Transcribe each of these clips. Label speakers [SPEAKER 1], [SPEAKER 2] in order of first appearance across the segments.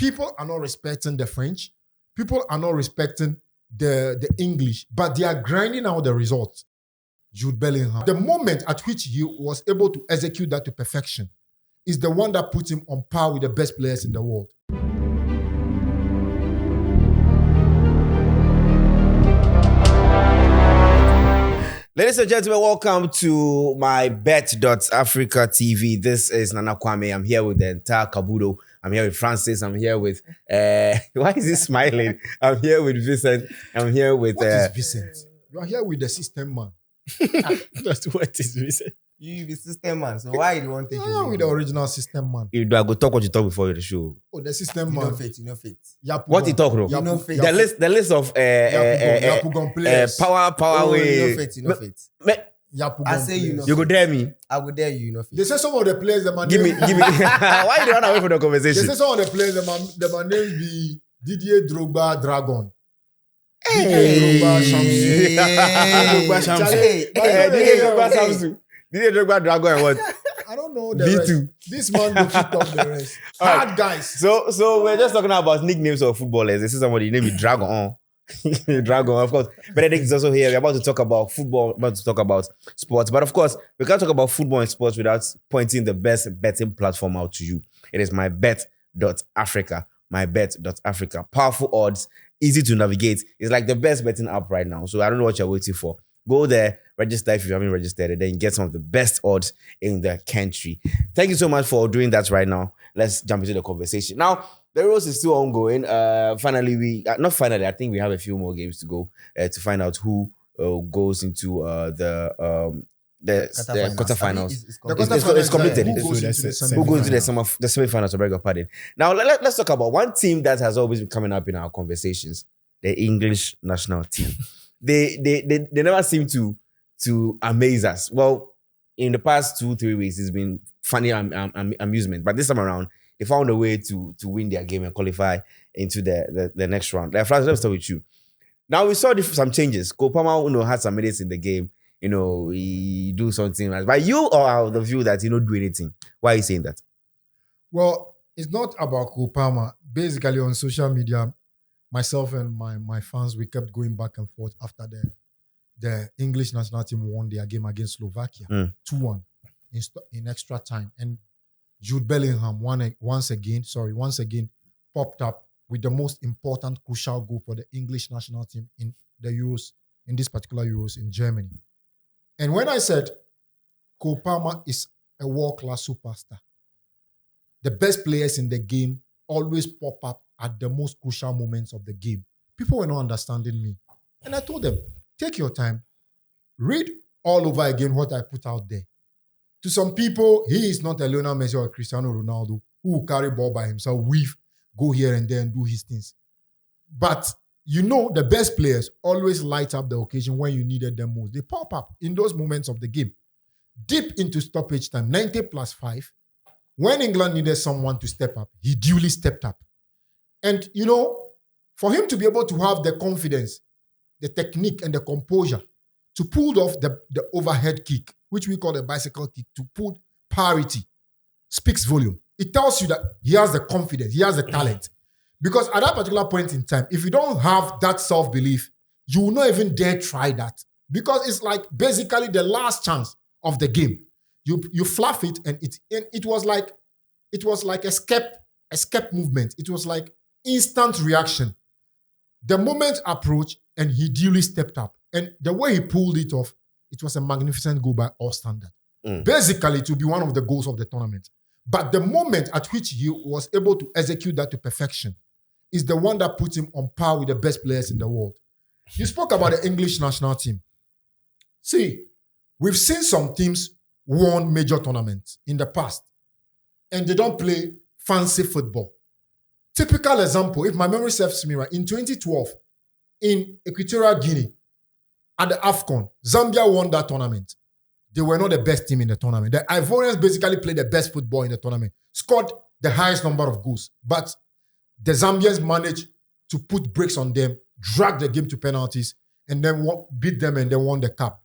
[SPEAKER 1] People are not respecting the French. People are not respecting the English, but they are grinding out the results. Jude Bellingham. The moment at which he was able to execute that to perfection is the one that puts him on par with the best players in the world.
[SPEAKER 2] Ladies and gentlemen, welcome to MYBET.AFRICA TV. This is Nana Kwame. I'm here with the entire Kabudo. I'm here with Francis. I'm here with... why is he smiling? I'm here with Vincent. I'm here with...
[SPEAKER 1] What is Vincent? You are here with the system man.
[SPEAKER 2] That's what is Vincent.
[SPEAKER 3] You the system man, so why you want to take
[SPEAKER 1] with the original system man?
[SPEAKER 2] You do I go talk what you talk before the show.
[SPEAKER 1] Oh, the system
[SPEAKER 3] You
[SPEAKER 1] man.
[SPEAKER 3] know fit, you know fit.
[SPEAKER 2] What you talk, bro?
[SPEAKER 3] You know fit.
[SPEAKER 2] The list of power
[SPEAKER 3] Oh,
[SPEAKER 2] way.
[SPEAKER 3] you know fit, you know fit. I say you know.
[SPEAKER 2] You go dare me.
[SPEAKER 3] I would dare you know fit.
[SPEAKER 1] They say some of the players that man
[SPEAKER 2] Give me. Why you run away from the
[SPEAKER 1] They
[SPEAKER 2] conversation?
[SPEAKER 1] say some of the players that man names be Didier Drogba Dragon.
[SPEAKER 2] Hey.
[SPEAKER 1] Drogba Shamsu.
[SPEAKER 2] Didier Drogba Dragon and what?
[SPEAKER 1] I don't know the
[SPEAKER 2] V2.
[SPEAKER 1] rest. This man will kick off the rest. Hard guys.
[SPEAKER 2] So we're just talking about nicknames of footballers. This is somebody named Dragon. Dragon, of course. Benedict is also here. We're about to talk about football, about to talk about sports. But of course, we can't talk about football and sports without pointing the best betting platform out to you. It is MYBET.AFRICA. MYBET.AFRICA. Powerful odds, easy to navigate. It's like the best betting app right now. So I don't know what you're waiting for. Go there, register if you haven't registered, and then get some of the best odds in the country. Thank you so much for doing that right now. Let's jump into the conversation. Now, the race is still ongoing. Finally, I think we have a few more games to go to find out who goes into the quarterfinals. It's completed.
[SPEAKER 1] Who goes into the
[SPEAKER 2] Who goes into the semi-finals? I beg your pardon. Now, let's talk about one team that has always been coming up in our conversations: the English national team. They never seem to amaze us. Well, in the past 2-3 weeks, it's been funny amusement. But this time around, they found a way to win their game and qualify into the next round. Francis, let's start with you. Now, we saw some changes. Kopama, had some minutes in the game. He do something. But you are of the view that he don't do anything. Why are you saying that?
[SPEAKER 1] Well, it's not about Kopama. Basically, on social media, myself and my fans, we kept going back and forth after the English national team won their game against Slovakia 2-1 in extra time. And Jude Bellingham once again popped up with the most important crucial goal for the English national team in the Euros, in this particular Euros in Germany. And when I said Kopama is a world-class superstar, the best players in the game always pop up at the most crucial moments of the game. People were not understanding me. And I told them, take your time, read all over again what I put out there. To some people, he is not a Lionel Messi or a Cristiano Ronaldo who will carry ball by himself, weave, go here and there and do his things. But the best players always light up the occasion when you needed them most. They pop up in those moments of the game. Deep into stoppage time, 90+5, when England needed someone to step up, he duly stepped up. And, for him to be able to have the confidence, the technique and the composure to pull off the overhead kick, which we call the bicycle kick, to put parity, speaks volume. It tells you that he has the confidence, he has the talent. Because at that particular point in time, if you don't have that self-belief, you will not even dare try that. Because it's like basically the last chance of the game. You fluff it, and it was like escape movement. It was like instant reaction. The moment approached, and he duly stepped up. And the way he pulled it off, it was a magnificent goal by all standards. Basically, to be one of the goals of the tournament. But the moment at which he was able to execute that to perfection is the one that puts him on par with the best players in the world. You spoke about the English national team. See, we've seen some teams won major tournaments in the past, and they don't play fancy football. Typical example, if my memory serves me right, in 2012, in Equatorial Guinea, at the AFCON, Zambia won that tournament. They were not the best team in the tournament. The Ivorians basically played the best football in the tournament, scored the highest number of goals, but the Zambians managed to put brakes on them, drag the game to penalties, and then beat them and then won the cup.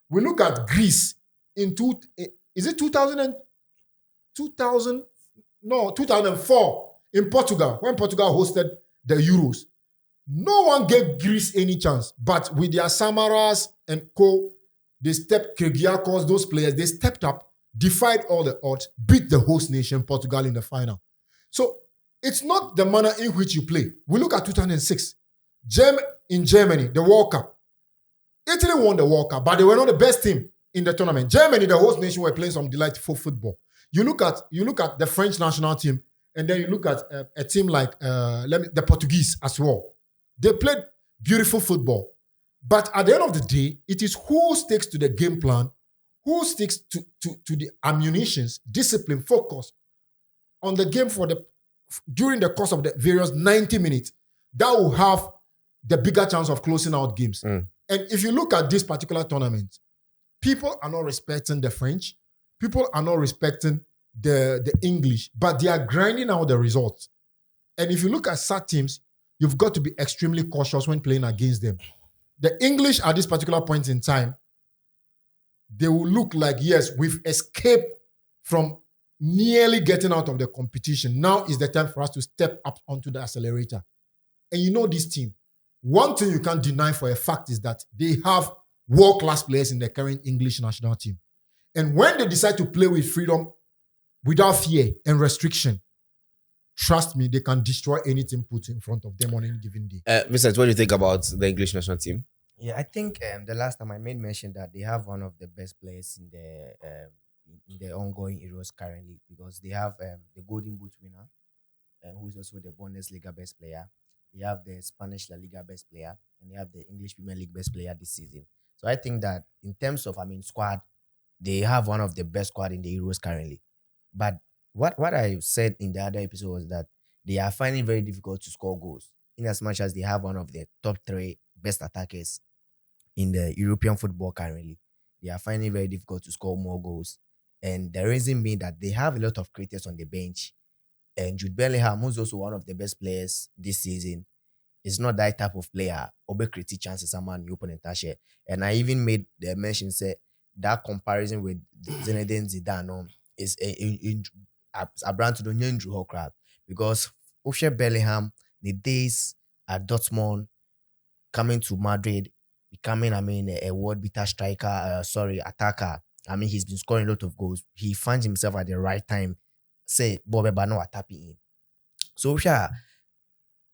[SPEAKER 1] We look at Greece in 2004. In Portugal, when Portugal hosted the Euros, no one gave Greece any chance. But with their Samaras and co, they stepped, Kyrgiakos, those players, they stepped up, defied all the odds, beat the host nation, Portugal, in the final. So it's not the manner in which you play. We look at 2006. In Germany, the World Cup. Italy won the World Cup, but they were not the best team in the tournament. Germany, the host nation, were playing some delightful football. You look at the French national team, and then you look at a team like the Portuguese as well. They played beautiful football. But at the end of the day, it is who sticks to the game plan, who sticks to the ammunitions, discipline, focus on the game during the course of the various 90 minutes, that will have the bigger chance of closing out games. And if you look at this particular tournament, people are not respecting the French, people are not respecting the English, but they are grinding out the results. And if you look at such teams, you've got to be extremely cautious when playing against them. The English at this particular point in time, they will look like, yes, we've escaped from nearly getting out of the competition. Now is the time for us to step up onto the accelerator. And you know this team, one thing you can't deny for a fact is that they have world-class players in the current English national team. And when they decide to play with freedom, without fear and restriction, trust me, they can destroy anything put in front of them on any given day.
[SPEAKER 2] Vincent, what do you think about the English national team?
[SPEAKER 3] Yeah, I think the last time I made mention that they have one of the best players in the ongoing Euros currently, because they have the Golden Boot winner, who is also the Bundesliga best player. They have the Spanish La Liga best player, and they have the English Premier League best player this season. So I think that in terms of, squad, they have one of the best squad in the Euros currently. But what I said in the other episode was that they are finding it very difficult to score goals, in as much as they have one of the top 3 best attackers in the European football currently. They are finding it very difficult to score more goals. And the reason being that they have a lot of creators on the bench. And Jude Bellingham, who's also one of the best players this season, is not that type of player. Obe create chances, someone you open and touch it. And I even made the mention, say, that comparison with Zinedine Zidane is a brand to the new Andrew crowd, because Osher Bellingham, the days at Dortmund, coming to Madrid, becoming, a world beater striker, attacker. He's been scoring a lot of goals. He finds himself at the right time. Say, Bobby Bano tapping in. So,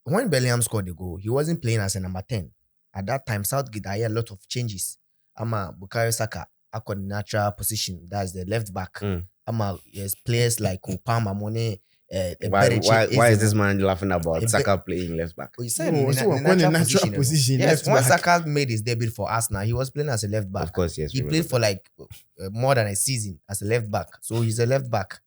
[SPEAKER 3] when Bellingham scored the goal, he wasn't playing as a number 10. At that time, Southgate had a lot of changes. Bukayo Saka, the natural position, that's the left back. Yes, players like Kupama, Mone.
[SPEAKER 2] Why is this man laughing about Saka playing left back?
[SPEAKER 3] He said in natural position. Yes, when Saka made his debut for Arsenal, he was playing as a left back.
[SPEAKER 2] Of course, yes.
[SPEAKER 3] He played for more than a season as a left back. So he's a left back.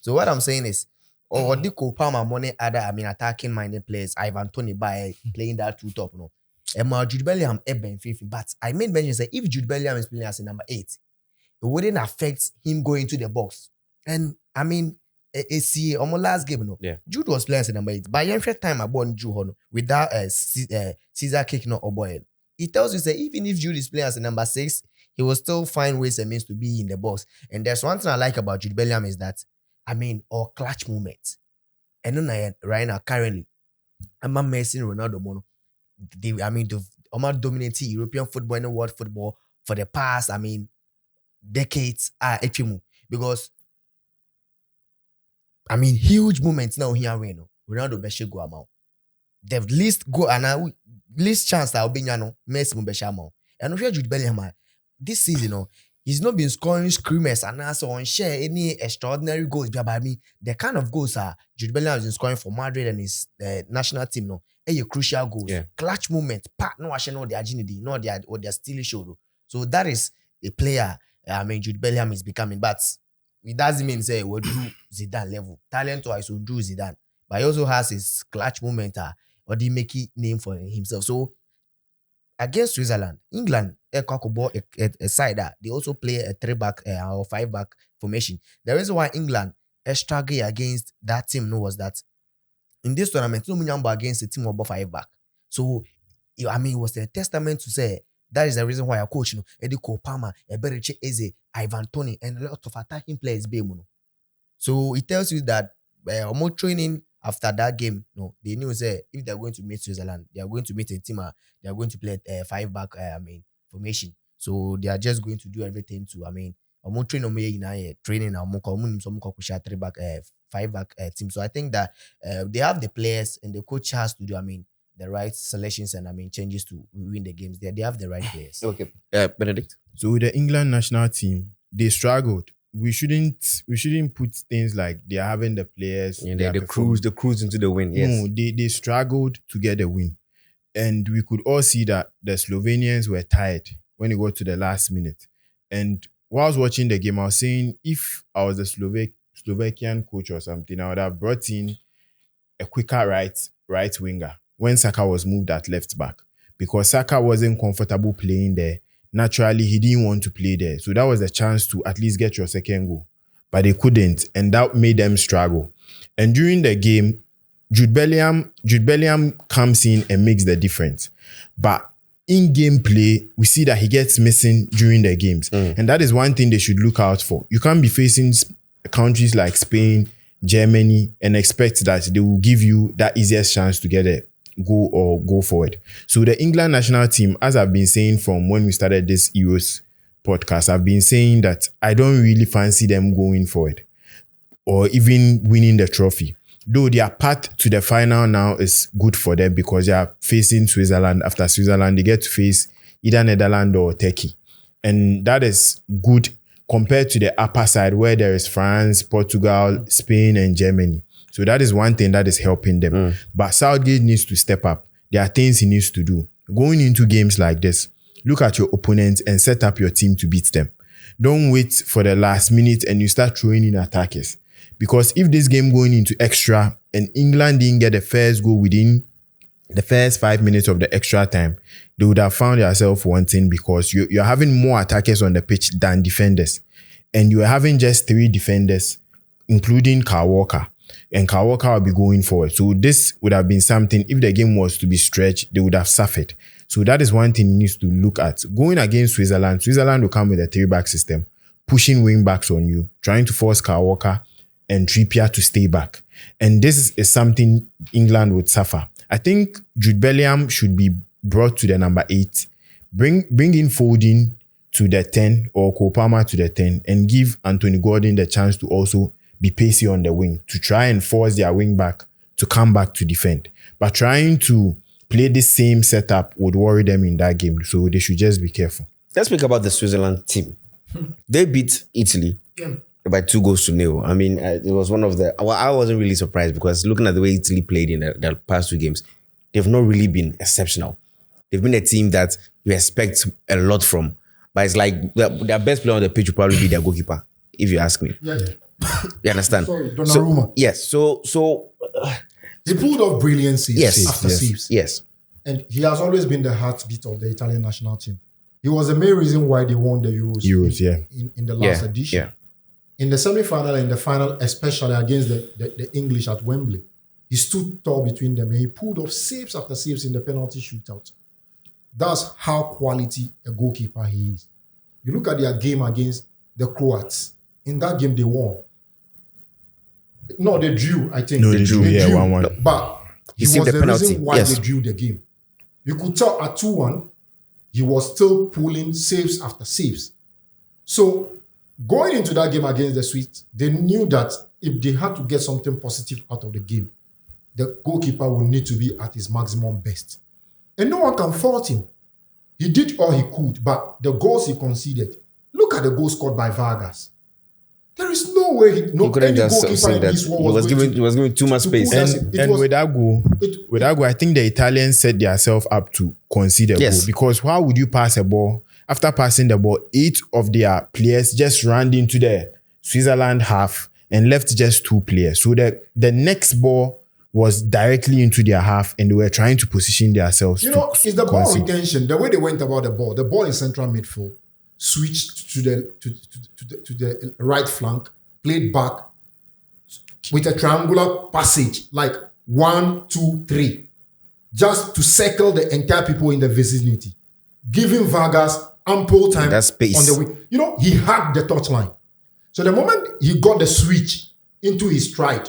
[SPEAKER 3] So what I'm saying is, or the Kupama, Mone, other attacking minded players, Ivan Toney by playing that two top, no. Jude Bellingham, but I made mention say if Jude Bellingham is playing as a number 8, it wouldn't affect him going into the box. And see, on my last game, no.
[SPEAKER 2] Yeah.
[SPEAKER 3] Jude was playing as a number 8. By every time I born Jude without Caesar kicking or boy, it tells you that even if Jude is playing as a number 6, he will still find ways and means to be in the box. And there's one thing I like about Jude Bellingham is that, or clutch moments. And then right now, currently, I'm Messi and Ronaldo mono. They've dominated European football and world football for the past, decades. Because huge moments now here we know. Ronaldo beshe go amount. The least go and least chance that will be Messi beshe amount. And if you Jude Bellingham this season, he's not been scoring screamers and also on share any extraordinary goals. But the kind of goals Jude Bellingham has been scoring for Madrid and his national team a crucial goals, clutch moment, no their agility, no their steely show. So that is a player. Jude Bellingham is becoming, but it doesn't mean say we'll do Zidane level. Talent wise, we'll do Zidane, but he also has his clutch moment or the make it name for himself. So against Switzerland, England, a side that they also play a 3-back or 5-back formation. The reason why England struggled against that team was that in this tournament, no number against a team of 5-back. So it was a testament to say that is the reason why our coach, Eddie Kopama, Eberechi Eze, Ivan Toney, and a lot of attacking players be. So it tells you that almost training after that game. No, they knew say if they're going to meet Switzerland, they are going to meet a team. They are going to play 5-back. Formation. So they are just going to do everything to. Almost train training. Some 3-back, 5-back team. So I think that they have the players and the coach has to do. The right selections and changes to win the games. They have the right players.
[SPEAKER 2] Okay, Benedict.
[SPEAKER 4] So with the England national team, they struggled. We shouldn't put things like they are having the players.
[SPEAKER 2] Yeah, the cruise into the win. Yes.
[SPEAKER 4] No, they struggled to get the win. And we could all see that the Slovenians were tired when it got to the last minute. And while I was watching the game, I was saying if I was a Slovakian coach or something, I would have brought in a quicker right winger when Saka was moved at left back, because Saka wasn't comfortable playing there. Naturally, he didn't want to play there. So that was a chance to at least get your second goal. But they couldn't, and that made them struggle. And during the game, Jude Bellingham comes in and makes the difference. But in game play, we see that he gets missing during the games. And that is one thing they should look out for. You can't be facing countries like Spain, Germany, and expect that they will give you that easiest chance to get a goal or go forward. So the England national team, as I've been saying from when we started this Euros podcast, I've been saying that I don't really fancy them going forward or even winning the trophy. Though their path to the final now is good for them because they are facing Switzerland. After Switzerland, they get to face either Netherlands or Turkey. And that is good compared to the upper side where there is France, Portugal, Spain, and Germany. So that is one thing that is helping them. But Southgate needs to step up. There are things he needs to do. Going into games like this, look at your opponents and set up your team to beat them. Don't wait for the last minute and you start throwing in attackers. Because if this game going into extra and England didn't get the first goal within the first 5 minutes of the extra time, they would have found yourself wanting because you're having more attackers on the pitch than defenders. And you're having just 3 defenders, including Kyle Walker. And Kyle Walker will be going forward. So this would have been something, if the game was to be stretched, they would have suffered. So that is one thing he needs to look at. Going against Switzerland will come with a 3-back system, pushing wing backs on you, trying to force Kyle Walker and Trippier to stay back. And this is something England would suffer. I think Jude Bellingham should be brought to the number 8. Bring in Foden to the 10 or Cole Palmer to the 10 and give Anthony Gordon the chance to also be pacey on the wing to try and force their wing back to come back to defend. But trying to play the same setup would worry them in that game. So they should just be careful.
[SPEAKER 2] Let's speak about the Switzerland team. They beat Italy by 2-0. I mean, it was one of the... Well, I wasn't really surprised because looking at the way Italy played in the past 2 games, they've not really been exceptional. They've been a team that you expect a lot from. But it's like their best player on the pitch will probably be their goalkeeper, if you ask me.
[SPEAKER 1] Yeah.
[SPEAKER 2] You understand?
[SPEAKER 1] Sorry, Donnarumma.
[SPEAKER 2] Yes. So
[SPEAKER 1] he pulled off brilliant saves after saves.
[SPEAKER 2] Yes.
[SPEAKER 1] And he has always been the heartbeat of the Italian national team. He was the main reason why they won the Euros in the last edition.
[SPEAKER 2] Yeah.
[SPEAKER 1] In the semi-final and the final, especially against the English at Wembley, he stood tall between them and he pulled off saves after saves in the penalty shootout. That's how quality a goalkeeper he is. You look at their game against the Croats. In that game, they won. No, they drew, I think.
[SPEAKER 4] No, they drew 1-1.
[SPEAKER 1] But he was the reason why they drew the game. You could tell at 2-1, he was still pulling saves after saves. So, going into that game against the Swedes, they knew that if they had to get something positive out of the game, the goalkeeper would need to be at his maximum best. And no one can fault him. He did all he could, but the goals he conceded, look at the goal scored by Vargas. There is no way any goalkeeper in this world
[SPEAKER 2] was given too much space.
[SPEAKER 4] And with that goal, I think the Italians set themselves up to concede a goal. Because how would you pass a ball? After passing the ball, 8 of their players just ran into the Switzerland half and left just 2 players. So the next ball was directly into their half and they were trying to position themselves.
[SPEAKER 1] It's the ball retention, the way they went about the ball in central midfield, switched to the right flank, played back with a triangular passage, like 1, 2, 3, just to circle the entire people in the vicinity, giving Vargas ample time
[SPEAKER 2] that space
[SPEAKER 1] on the wing. He hacked the touchline. So the moment he got the switch into his stride,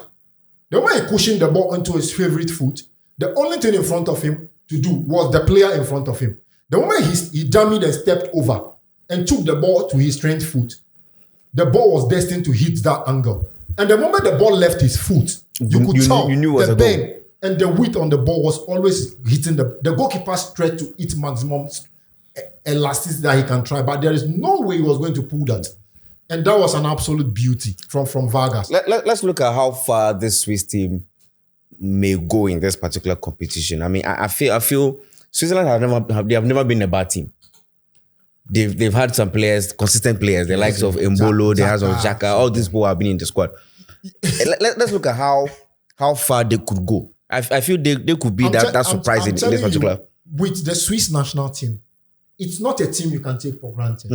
[SPEAKER 1] The way he cushioned the ball onto his favorite foot, the only thing in front of him to do was the player in front of him. The moment he dummied and stepped over and took the ball to his strength foot, the ball was destined to hit that angle. And the moment the ball left his foot, you could tell the bend and the width on the ball was always hitting the goalkeeper stretched to its maximum elasticity that he can try. But there is no way he was going to pull that. And that was an absolute beauty from Vargas.
[SPEAKER 2] Let's look at how far this Swiss team may go in this particular competition. I mean, I feel Switzerland have never been a bad team. They've had some players, consistent players, the likes of Mbolo, the likes of Xhaka, all these people have been in the squad. Let's look at how far they could go. I feel they could be that surprising in this particular.
[SPEAKER 1] With the Swiss national team, it's not a team you can take for granted.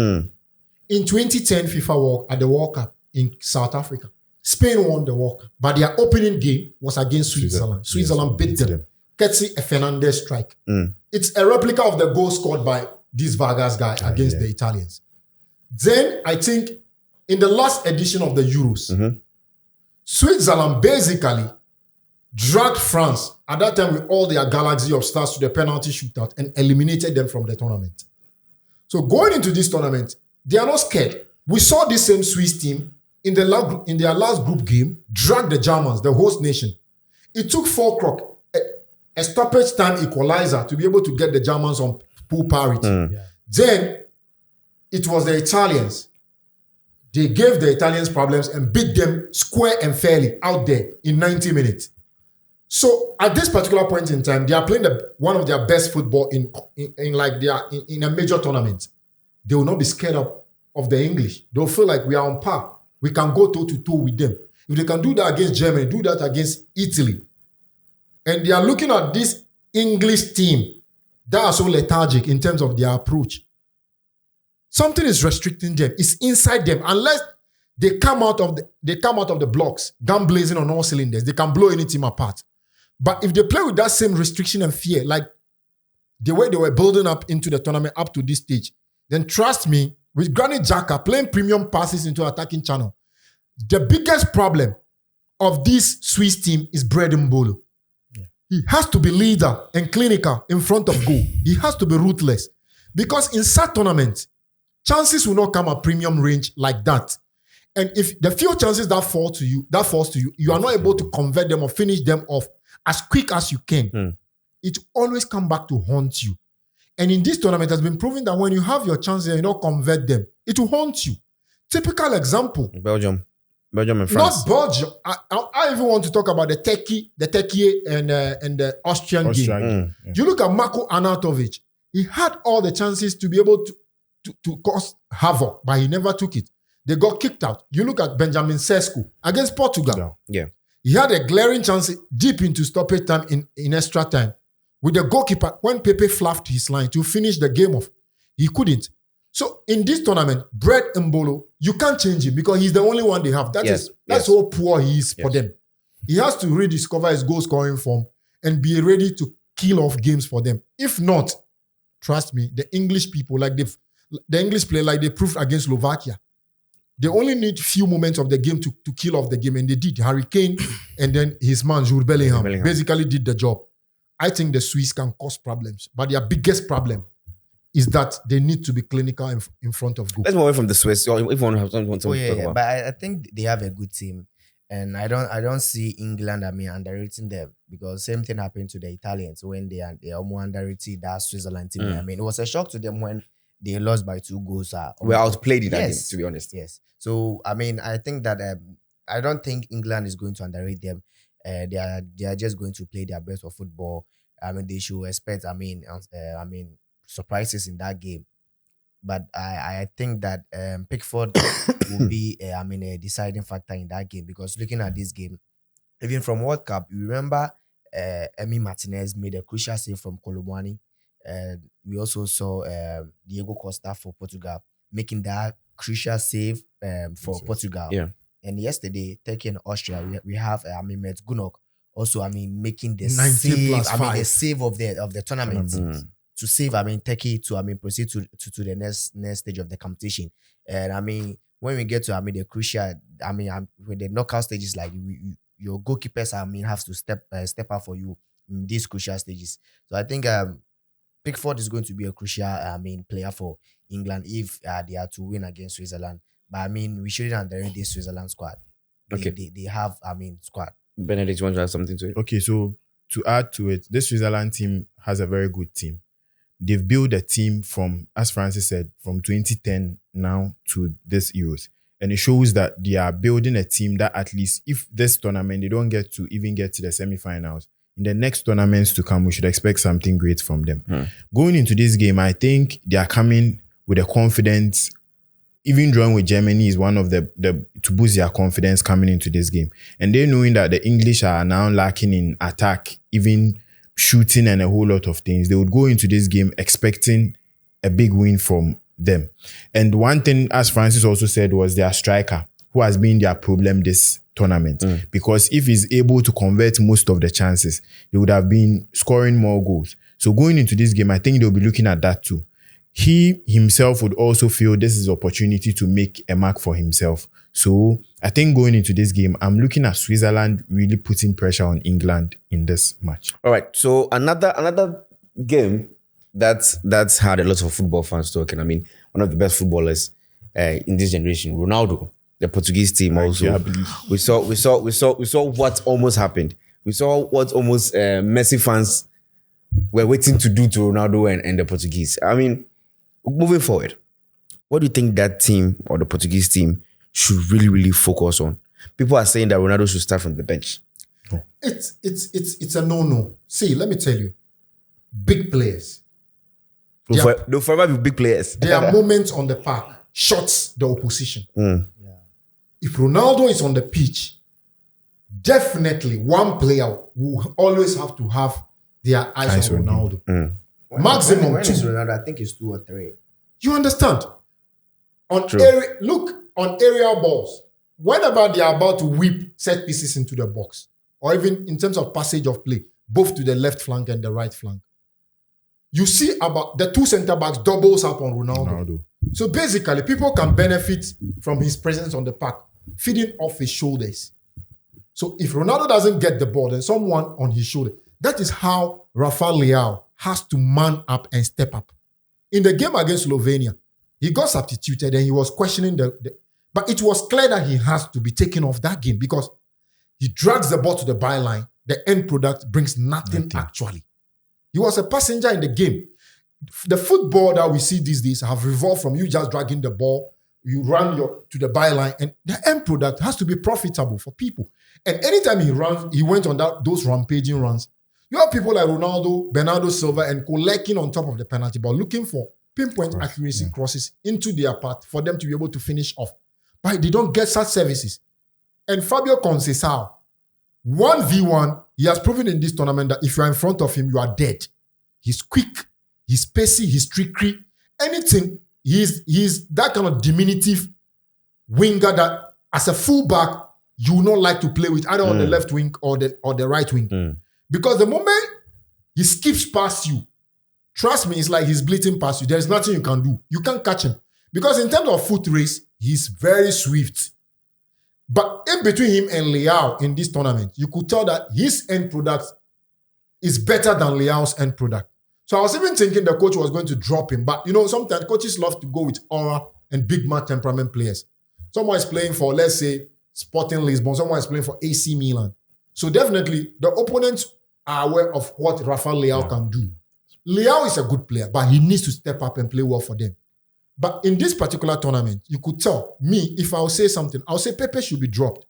[SPEAKER 1] In 2010 FIFA at the World Cup in South Africa, Spain won the World Cup, but their opening game was against Switzerland. Switzerland beat them. Ketsi a Fernandez strike. It's a replica of the goal scored by this Vargas guy against the Italians. Then I think in the last edition of the Euros, Switzerland basically dragged France at that time with all their galaxy of stars to the penalty shootout and eliminated them from the tournament. So going into this tournament, they are not scared. We saw this same Swiss team in their last group game drag the Germans, the host nation. It took 4 o'clock, a stoppage time equalizer to be able to get the Germans on pool parity. Then it was the Italians. They gave the Italians problems and beat them square and fairly out there in 90 minutes. So at this particular point in time, they are playing one of their best football in a major tournament. They will not be scared of the English. They'll feel like we are on par. We can go toe-to-toe with them. If they can do that against Germany, do that against Italy. And they are looking at this English team that are so lethargic in terms of their approach. Something is restricting them. It's inside them. Unless they come out of the blocks, gun blazing on all cylinders, they can blow any team apart. But if they play with that same restriction and fear, like the way they were building up into the tournament up to this stage, then trust me, with Granit Xhaka playing premium passes into attacking channel, the biggest problem of this Swiss team is Brede Mbolo. He has to be leader and clinical in front of goal. He has to be ruthless. Because in such tournaments, chances will not come at premium range like that. And if the few chances that falls to you, you are not able to convert them or finish them off as quick as you can, it always come back to haunt you. And in this tournament, it has been proven that when you have your chances and you don't convert them, it will haunt you. Typical example.
[SPEAKER 2] Belgium and France.
[SPEAKER 1] Not Belgium. I even want to talk about the Turkey and the Austrian game. You look at Marko Arnautovic. He had all the chances to be able to cause havoc, but he never took it. They got kicked out. You look at Benjamin Sesko against Portugal.
[SPEAKER 2] Yeah.
[SPEAKER 1] He had a glaring chance deep into stoppage time in extra time. With the goalkeeper, when Pepe fluffed his line to finish the game off, he couldn't. So in this tournament, Brede Mbolo, you can't change him because he's the only one they have. That's how poor he is for them. He has to rediscover his goal scoring form and be ready to kill off games for them. If not, trust me, the English people, the English play like they proved against Slovakia. They only need few moments of the game to kill off the game, and they did. Harry Kane and then his man Jude Bellingham basically did the job. I think the Swiss can cause problems, but their biggest problem is that they need to be clinical in front of goal.
[SPEAKER 2] Let's move away from the Swiss. If you want to have something to talk about.
[SPEAKER 3] But I think they have a good team, and I don't see England underrating them, because same thing happened to the Italians when they are more underrated that Switzerland team. I mean, it was a shock to them when they lost by 2 goals.
[SPEAKER 2] We outplayed in that game, to be honest.
[SPEAKER 3] Yes. So I mean, I think that I don't think England is going to underrate them. They are just going to play their best of football. I mean, they should expect surprises in that game. But I think that Pickford will be a deciding factor in that game, because looking at this game, even from World Cup, you remember Emi Martinez made a crucial save from Colomwani. We also saw Diego Costa for Portugal making that crucial save for Portugal. Yeah. And yesterday, Turkey and Austria, we have Mehmet Gunok also making the save, the save of the tournament to save Turkey to proceed to the next stage of the competition. And when we get to the crucial, with the knockout stages, like your goalkeepers, have to step up for you in these crucial stages. So I think Pickford is going to be a crucial player for England if they are to win against Switzerland. But we shouldn't underrate this Switzerland squad. They have squad.
[SPEAKER 2] Benedict, you want to add something to it?
[SPEAKER 4] Okay, so to add to it, this Switzerland team has a very good team. They've built a team from, as Francis said, from 2010 now to this Euros. And it shows that they are building a team that at least if this tournament, they don't get to the semi-finals, in the next tournaments to come, we should expect something great from them. Going into this game, I think they are coming with a confidence. Even drawing with Germany is one of the to boost their confidence coming into this game. And they knowing that the English are now lacking in attack, even shooting and a whole lot of things, they would go into this game expecting a big win from them. And one thing, as Francis also said, was their striker, who has been their problem this tournament. Because if he's able to convert most of the chances, he would have been scoring more goals. So going into this game, I think they'll be looking at that too. He himself would also feel this is an opportunity to make a mark for himself. So I think going into this game, I'm looking at Switzerland really putting pressure on England in this match.
[SPEAKER 2] All right. So another game that's had a lot of football fans talking. One of the best footballers in this generation, Ronaldo, the Portuguese team also. We saw what almost happened. We saw what almost Messi fans were waiting to do to Ronaldo and the Portuguese. Moving forward, what do you think that team or the Portuguese team should really, really focus on? People are saying that Ronaldo should start from the bench.
[SPEAKER 1] It's a no-no. See, let me tell you, big players.
[SPEAKER 2] They'll forever be big players.
[SPEAKER 1] There are moments on the park, shots the opposition. If Ronaldo is on the pitch, definitely one player will always have to have their eyes on Ronaldo. Maximum
[SPEAKER 3] when
[SPEAKER 1] two.
[SPEAKER 3] is Ronaldo? I think it's 2 or 3.
[SPEAKER 1] You understand? On aerial balls. Whenever they are about to whip set pieces into the box, or even in terms of passage of play, both to the left flank and the right flank, you see about the 2 center backs doubles up on Ronaldo. So basically, people can benefit from his presence on the park, feeding off his shoulders. So if Ronaldo doesn't get the ball, then someone on his shoulder. That is how Rafael Leao has to man up and step up. In the game against Slovenia, he got substituted and he was questioning but it was clear that he has to be taken off that game because he drags the ball to the byline. The end product brings nothing actually. He was a passenger in the game. The football that we see these days have revolved from you just dragging the ball, you run to the byline, and the end product has to be profitable for people. And anytime he went on those rampaging runs, you have people like Ronaldo, Bernardo Silva, and lurking on top of the penalty ball, looking for pinpoint accuracy crosses into their path for them to be able to finish off. But they don't get such services. And Fabio Conceição, 1v1, he has proven in this tournament that if you are in front of him, you are dead. He's quick, he's pacey, he's trickery. Anything, he's that kind of diminutive winger that as a fullback, you will not like to play with either on the left wing or the right wing. Because the moment he skips past you, trust me, it's like he's blitzing past you. There's nothing you can do. You can't catch him. Because in terms of foot race, he's very swift. But in between him and Leao in this tournament, you could tell that his end product is better than Leao's end product. So I was even thinking the coach was going to drop him. But, sometimes coaches love to go with aura and big man temperament players. Someone is playing for, let's say, Sporting Lisbon. Someone is playing for AC Milan. So definitely, the opponents are aware of what Rafael Leao can do. Leao is a good player, but he needs to step up and play well for them. But in this particular tournament, you could tell me, if I'll say something, I'll say Pepe should be dropped.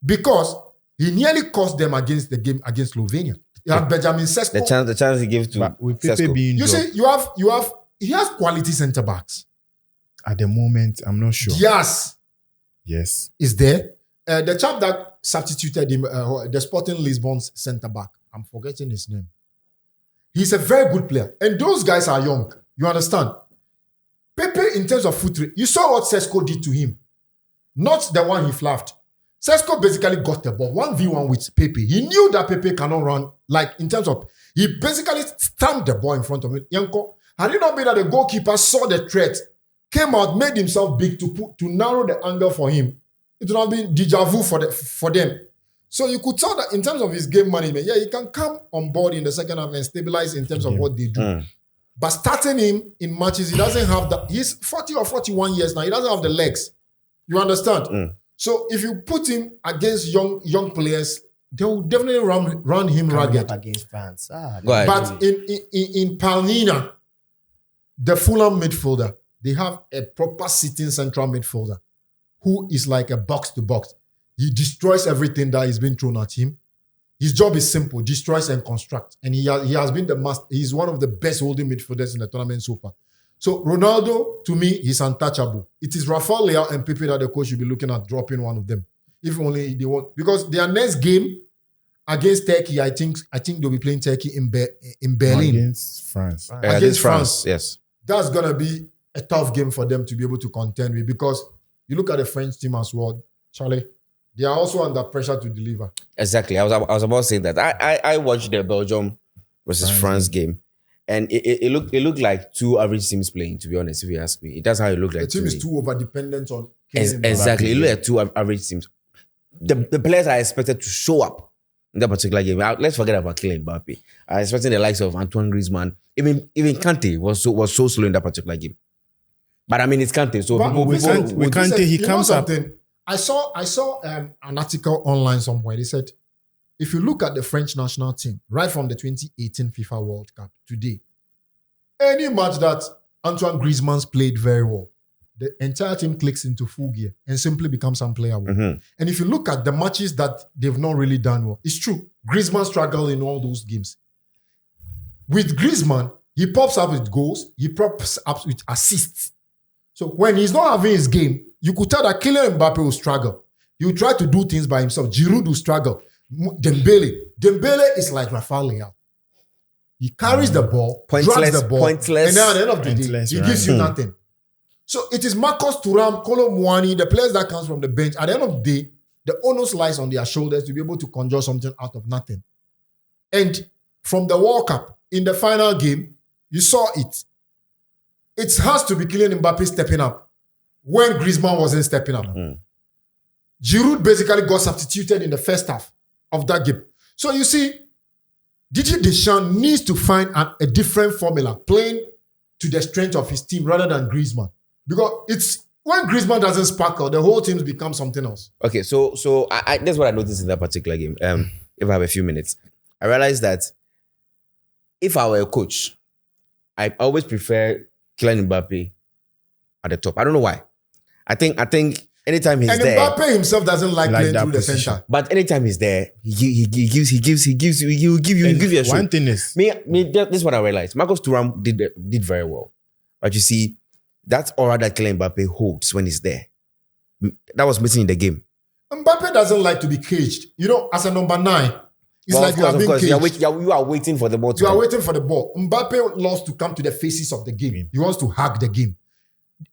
[SPEAKER 1] Because he nearly cost them against the game against Slovenia. You have Benjamin Sesko.
[SPEAKER 2] The chance he gave to
[SPEAKER 4] with Pepe
[SPEAKER 2] Sesko.
[SPEAKER 4] being
[SPEAKER 1] You
[SPEAKER 4] dropped,
[SPEAKER 1] see, he has quality centre backs.
[SPEAKER 4] at the moment, I'm not sure.
[SPEAKER 1] Yes.
[SPEAKER 4] Yes.
[SPEAKER 1] There. The chap that substituted him, the Sporting Lisbon's centre back, I'm forgetting his name. He's a very good player. And those guys are young. You understand? Pepe, in terms of foot rate, you saw what Sesko did to him. Not the one he fluffed. Sesko basically got the ball 1v1 with Pepe. He knew that Pepe cannot run, like in terms of, he basically stamped the ball in front of him. Yanko, had it not been that the goalkeeper saw the threat, came out, made himself big to narrow the angle for him, it would have been deja vu for them. So you could tell that in terms of his game management, he can come on board in the second half and stabilize in terms of what they do. But starting him in matches, he doesn't have that. He's 40 or 41 years now. He doesn't have the legs. You understand? So if you put him against young players, they will definitely run him ragged.
[SPEAKER 3] Against France.
[SPEAKER 1] But in Palmina, the Fulham midfielder, they have a proper sitting central midfielder who is like a box-to-box. He destroys everything that is being thrown at him. His job is simple, destroys and construct. And he has been the master. He's one of the best holding midfielders in the tournament so far. So Ronaldo, to me, he's untouchable. It is Rafael Leao and Pepe that the coach should be looking at dropping one of them. If only they want. Because their next game against Turkey, I think they'll be playing Turkey in Berlin.
[SPEAKER 4] Against France.
[SPEAKER 1] Against France.
[SPEAKER 2] Yes.
[SPEAKER 1] That's going to be a tough game for them to be able to contend with, because you look at the French team as well, Charlie, they are also under pressure to deliver.
[SPEAKER 2] Exactly. I was about to say that. I watched the Belgium versus France game, and it looked like two average teams playing, to be honest, if you ask me. That's how it looked like.
[SPEAKER 1] The team is too over-dependent on Kylian
[SPEAKER 2] exactly.
[SPEAKER 1] Mbappe.
[SPEAKER 2] It looked like two average teams. The players are expected to show up in that particular game. Let's forget about Kylian Mbappe. I was expecting the likes of Antoine Griezmann. Even Kante was so slow in that particular game. But I mean, it's Kante. So
[SPEAKER 4] Kante, he comes up.
[SPEAKER 1] I saw an article online somewhere. They said, if you look at the French national team, right from the 2018 FIFA World Cup today, any match that Antoine Griezmann's played very well, the entire team clicks into full gear and simply becomes unplayable. And if you look at the matches that they've not really done well, it's true. Griezmann struggled in all those games. With Griezmann, he pops up with goals, he pops up with assists. So when he's not having his game, you could tell that Kylian Mbappe will struggle. He will try to do things by himself. Giroud will struggle. Dembele is like Rafael Leao. He carries the ball, drags the ball,
[SPEAKER 2] pointless,
[SPEAKER 1] and then at the end of the day, he gives you nothing. So it is Marcus Thuram, Kolo Muani, the players that comes from the bench. At the end of the day, the onus lies on their shoulders to be able to conjure something out of nothing. And from the World Cup, in the final game, you saw it. It has to be Kylian Mbappe stepping up when Griezmann wasn't stepping up. Giroud basically got substituted in the first half of that game. So you see, Didier Deschamps needs to find a different formula, playing to the strength of his team rather than Griezmann. Because it's when Griezmann doesn't sparkle, the whole team becomes something else.
[SPEAKER 2] Okay, so that's what I noticed in that particular game. If I have a few minutes, I realized that if I were a coach, I always prefer Kylian Mbappe at the top. I don't know why. I think anytime he's there,
[SPEAKER 1] and Mbappe himself doesn't like playing through the center.
[SPEAKER 2] But anytime he's there, he will give you a show.
[SPEAKER 4] One thing is,
[SPEAKER 2] me, this is what I realized. Marcus Thuram did very well, but you see, that aura that Kylian Mbappe holds when he's there, that was missing in the game.
[SPEAKER 1] Mbappe doesn't like to be caged. You know, as a number 9, it's like you are being caged.
[SPEAKER 2] You are waiting for the ball.
[SPEAKER 1] You are waiting for the ball. Mbappe loves to come to the faces of the game. He wants to hack the game.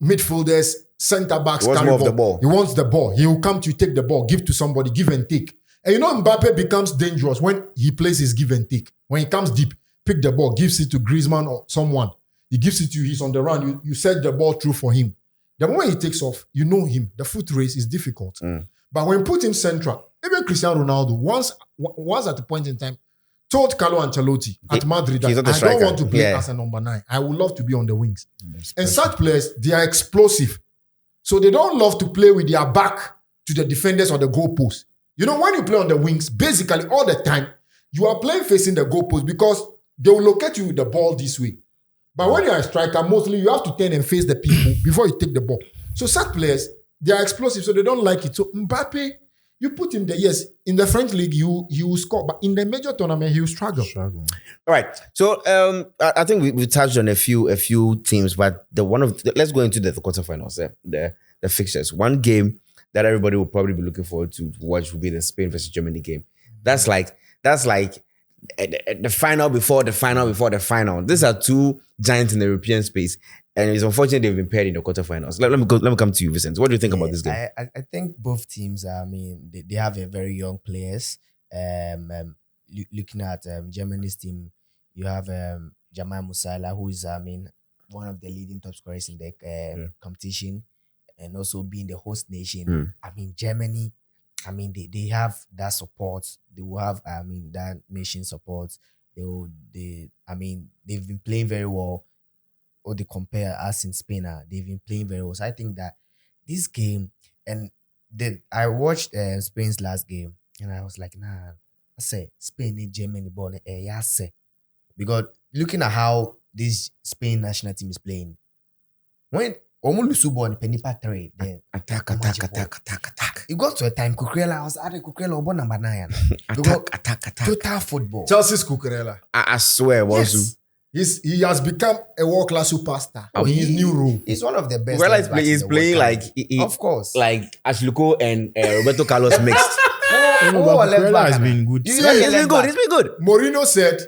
[SPEAKER 1] Midfielders, centre backs,
[SPEAKER 2] He wants more of the ball.
[SPEAKER 1] He wants the ball. He will come to take the ball, give to somebody, give and take. And you know, Mbappe becomes dangerous when he plays his give and take. When he comes deep, pick the ball, gives it to Griezmann or someone. He gives it to you, he's on the run. You set the ball through for him. The moment he takes off, you know him. The foot race is difficult. But when you put him central, even Cristiano Ronaldo, once at a point in time, told Carlo Ancelotti at Madrid that I don't want to play as a number 9. I would love to be on the wings. And such players, they are explosive. So they don't love to play with their back to the defenders or the goalpost. You know, when you play on the wings, basically all the time, you are playing facing the goalpost because they will locate you with the ball this way. But when you are a striker, mostly you have to turn and face the people before you take the ball. So such players, they are explosive, so they don't like it. So Mbappe, you put him there, yes, in the French league, he will score. But in the major tournament, he will struggle.
[SPEAKER 2] All right. So I think we touched on a few teams, but let's go into the quarterfinals, the fixtures. One game that everybody will probably be looking forward to watch will be the Spain versus Germany game. That's like the final before the final before the final. These are two giants in the European space, and it's unfortunate they've been paired in the quarterfinals. Let me come to you, Vincent. What do you think about this game?
[SPEAKER 3] I think both teams, they have a very young players. Looking at Germany's team, you have Jamal Musiala, who is one of the leading top scorers in the competition. and also being the host nation. I mean, Germany, I mean, they have that support. They will have, I mean, that nation support. They've been playing very well. Or they compare us in Spain, they've been playing very well. So I think that this game, and I watched Spain's last game, and I was like, nah, I say Spain and Germany ball, yeah, say. Because looking at how this Spain national team is playing, when Omolusu ball Penipa 3, then
[SPEAKER 2] Attack.
[SPEAKER 3] it got to a time Cucurella, I was at Cucurella ball number 9.
[SPEAKER 2] Attack.
[SPEAKER 3] Total football.
[SPEAKER 1] Chelsea's Cucurella.
[SPEAKER 2] I swear,
[SPEAKER 3] Yes.
[SPEAKER 1] He has become a world-class superstar in his new role.
[SPEAKER 3] He's one of the best.
[SPEAKER 2] Well,
[SPEAKER 3] left backs
[SPEAKER 2] he's
[SPEAKER 3] in the
[SPEAKER 2] playing
[SPEAKER 3] World
[SPEAKER 2] like
[SPEAKER 3] Cup. Of course.
[SPEAKER 2] like Ashluko and Roberto Carlos mixed.
[SPEAKER 4] But
[SPEAKER 3] left
[SPEAKER 4] Cucurella
[SPEAKER 3] back,
[SPEAKER 4] has been good.
[SPEAKER 3] You
[SPEAKER 2] He's
[SPEAKER 3] like a
[SPEAKER 2] been
[SPEAKER 3] left
[SPEAKER 2] good.
[SPEAKER 3] back?
[SPEAKER 2] He's been good.
[SPEAKER 1] Mourinho said,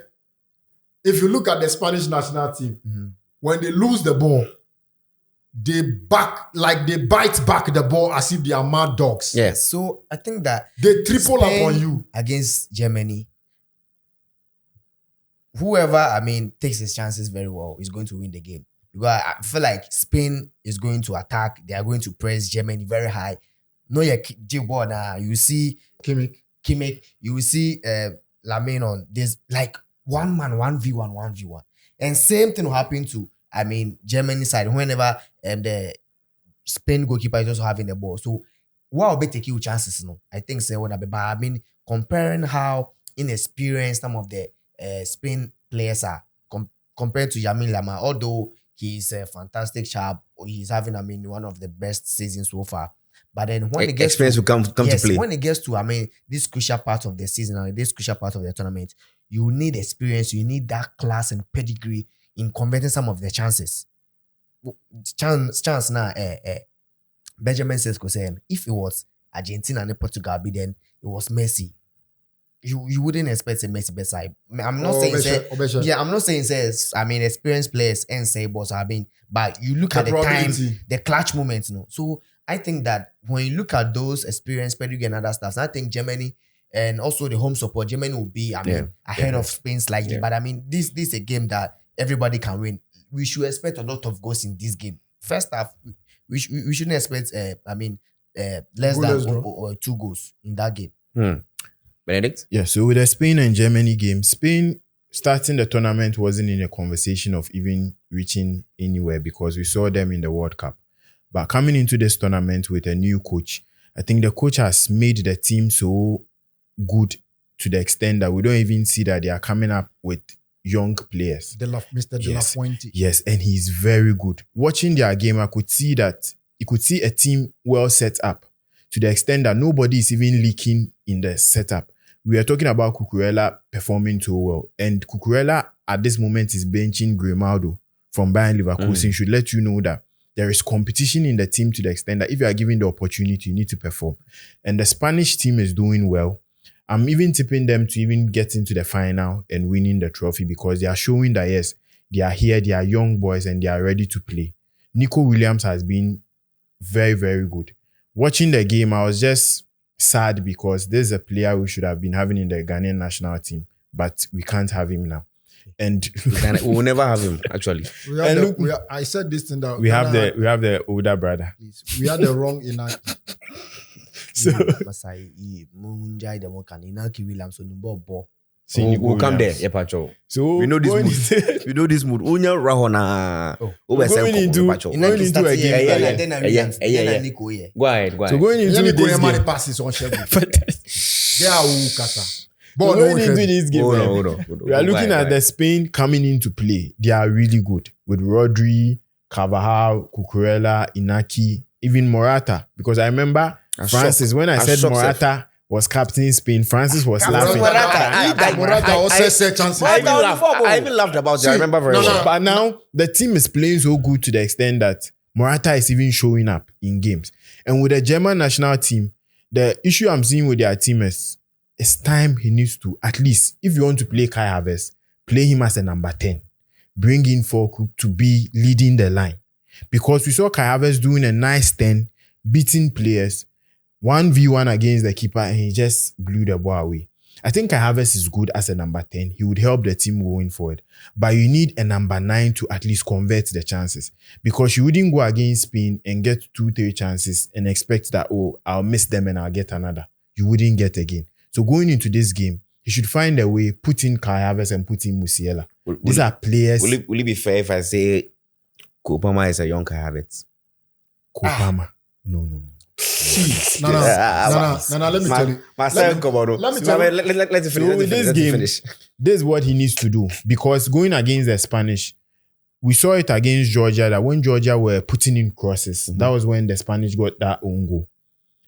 [SPEAKER 1] if you look at the Spanish national team, when they lose the ball, they bite back the ball as if they are mad dogs.
[SPEAKER 2] Yes.
[SPEAKER 3] So I think that
[SPEAKER 1] They triple
[SPEAKER 3] Spain
[SPEAKER 1] up on you.
[SPEAKER 3] against Germany. Whoever, I mean, takes his chances very well is going to win the game. Because I feel like Spain is going to attack. They are going to press Germany very high. No, you see Kimmich, you will see Lamine on this, like one man, 1v1. And same thing will happen to, I mean, Germany side, whenever the Spain goalkeeper is also having the ball. So, what will be taking chances? No, I think so. But I mean, comparing how inexperienced some of the Spain players are compared to Yamin Lamar, although he's a fantastic sharp, he's having, I mean, one of the best seasons so far. But then when it gets
[SPEAKER 2] experience will come to play.
[SPEAKER 3] When it gets to, I mean, this crucial part of the season and this crucial part of the tournament, you need experience, you need that class and pedigree in converting some of the chances. Chance now, Benjamin says, if it was Argentina and Portugal, then it was Messi. You wouldn't expect a Messi best side. I'm not saying yeah, I'm not saying says, I mean, experienced players and say boss, I mean, but you look at the time, the clutch moments, So I think that when you look at those experienced pedigree and other stuff, I think Germany and also the home support, Germany will be, I mean, ahead of Spain slightly. But I mean, this is a game that everybody can win. We should expect a lot of goals in this game. First half, we shouldn't expect, less than or 2 goals in that game.
[SPEAKER 2] Benedict?
[SPEAKER 4] Yeah, so with the Spain and Germany game, Spain starting the tournament wasn't in a conversation of even reaching anywhere because we saw them in the World Cup. But coming into this tournament with a new coach, I think the coach has made the team so good to the extent that we don't even see that they are coming up with young players.
[SPEAKER 1] Mr. De La Fuente.
[SPEAKER 4] Yes, and he's very good. Watching their game, I could see a team well set up to the extent that nobody is even leaking in the setup. We are talking about Cucurella performing too well. And Cucurella at this moment is benching Grimaldo from Bayern Leverkusen. Should let you know that there is competition in the team to the extent that if you are given the opportunity, you need to perform. And the Spanish team is doing well. I'm even tipping them to even get into the final and winning the trophy because they are showing that, yes, they are here, they are young boys, and they are ready to play. Nico Williams has been very, very good. Watching the game, I was just sad because there's a player we should have been having in the Ghanaian national team, but we can't have him now. And
[SPEAKER 2] we will never have him, actually.
[SPEAKER 1] I said this thing that
[SPEAKER 4] we have the older brother.
[SPEAKER 1] We had the wrong Inaki.
[SPEAKER 4] So
[SPEAKER 2] we'll come there, yeah, Pacho.
[SPEAKER 4] So
[SPEAKER 2] we know this mood. We know this mood. Unya Rahona.
[SPEAKER 4] Going into a game.
[SPEAKER 2] Go ahead.
[SPEAKER 4] So going into this game.
[SPEAKER 1] Passes on Sheffield. They are Ukasa.
[SPEAKER 4] Going into this game,
[SPEAKER 2] Hold on.
[SPEAKER 4] we are looking at the Spain coming into play. They are really good with Rodri, Carvajal, Cucurella, Inaki, even Morata. Because I remember Francis, when I said Morata was captain Spain, Francis was laughing.
[SPEAKER 1] Morata also said chances.
[SPEAKER 2] I even laughed about it. I remember very well.
[SPEAKER 4] But now the team is playing so good to the extent that Morata is even showing up in games. And with the German national team, the issue I'm seeing with their team is it's time he needs to, at least, if you want to play Kai Havertz, play him as a number 10. Bring in Fulkrug to be leading the line. Because we saw Kai Havertz doing a nice 10, beating players, 1v1 against the keeper, and he just blew the ball away. I think Kai Havertz is good as a number 10. He would help the team going forward. But you need a number 9 to at least convert the chances. Because you wouldn't go against Spain and get 2-3 chances and expect that, oh, I'll miss them and I'll get another. You wouldn't get again. So going into this game, he should find a way, put in Kai Havertz and put in Musiala. These are players.
[SPEAKER 2] Will it be fair if I say Kopama is a young Kai Havertz?
[SPEAKER 4] Kopama. No.
[SPEAKER 1] See, no, let me tell you.
[SPEAKER 2] Let's
[SPEAKER 4] So with this game, this is what he needs to do. Because going against the Spanish, we saw it against Georgia, that when Georgia were putting in crosses, that was when the Spanish got that own goal.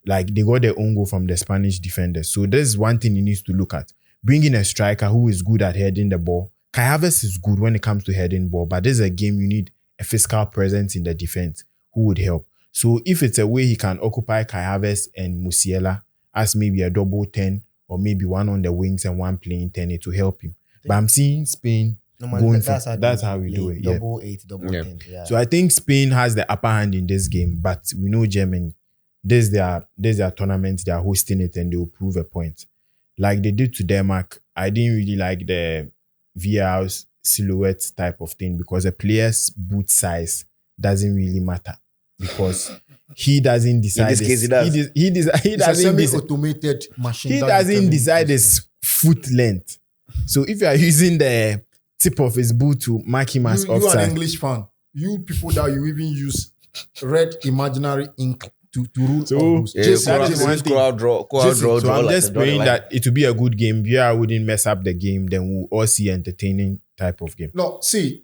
[SPEAKER 4] Like, they got their own goal from the Spanish defenders. So there's one thing he needs to look at. Bring in a striker who is good at heading the ball. Kai Havertz is good when it comes to heading ball, but this is a game you need a physical presence in the defense who would help. So if it's a way he can occupy Kai Havertz and Musiala as maybe a double 10 or maybe one on the wings and one playing 10, it will help him. But I'm seeing Spain going that's how we do it.
[SPEAKER 3] Double 8, double 10. Yeah.
[SPEAKER 4] So I think Spain has the upper hand in this game, but we know Germany, there's their tournament, they are hosting it and they will prove a point. Like they did to Denmark, I didn't really like the VR's silhouette type of thing because a player's boot size doesn't really matter. Because he doesn't decide.
[SPEAKER 2] In this case, he does.
[SPEAKER 4] He doesn't
[SPEAKER 1] semi-automated machine.
[SPEAKER 4] He doesn't decide his foot length. So if you are using the tip of his boot to mark him as offside,
[SPEAKER 1] you are an English fan. You people that you even use red imaginary ink to rule.
[SPEAKER 4] So
[SPEAKER 2] that is one thing.
[SPEAKER 4] So I'm just praying that it will be a good game. VR wouldn't mess up the game. Then we'll all see entertaining type of game.
[SPEAKER 1] No, see.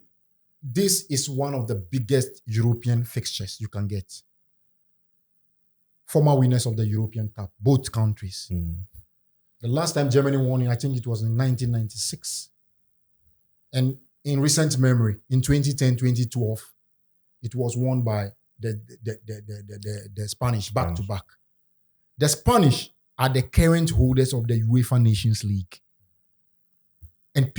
[SPEAKER 1] This is one of the biggest European fixtures you can get. Former winners of the European Cup, both countries. The last time Germany won, I think it was in 1996. And in recent memory, in 2010, 2012, it was won by the Spanish back to back. The Spanish are the current holders of the UEFA Nations League. And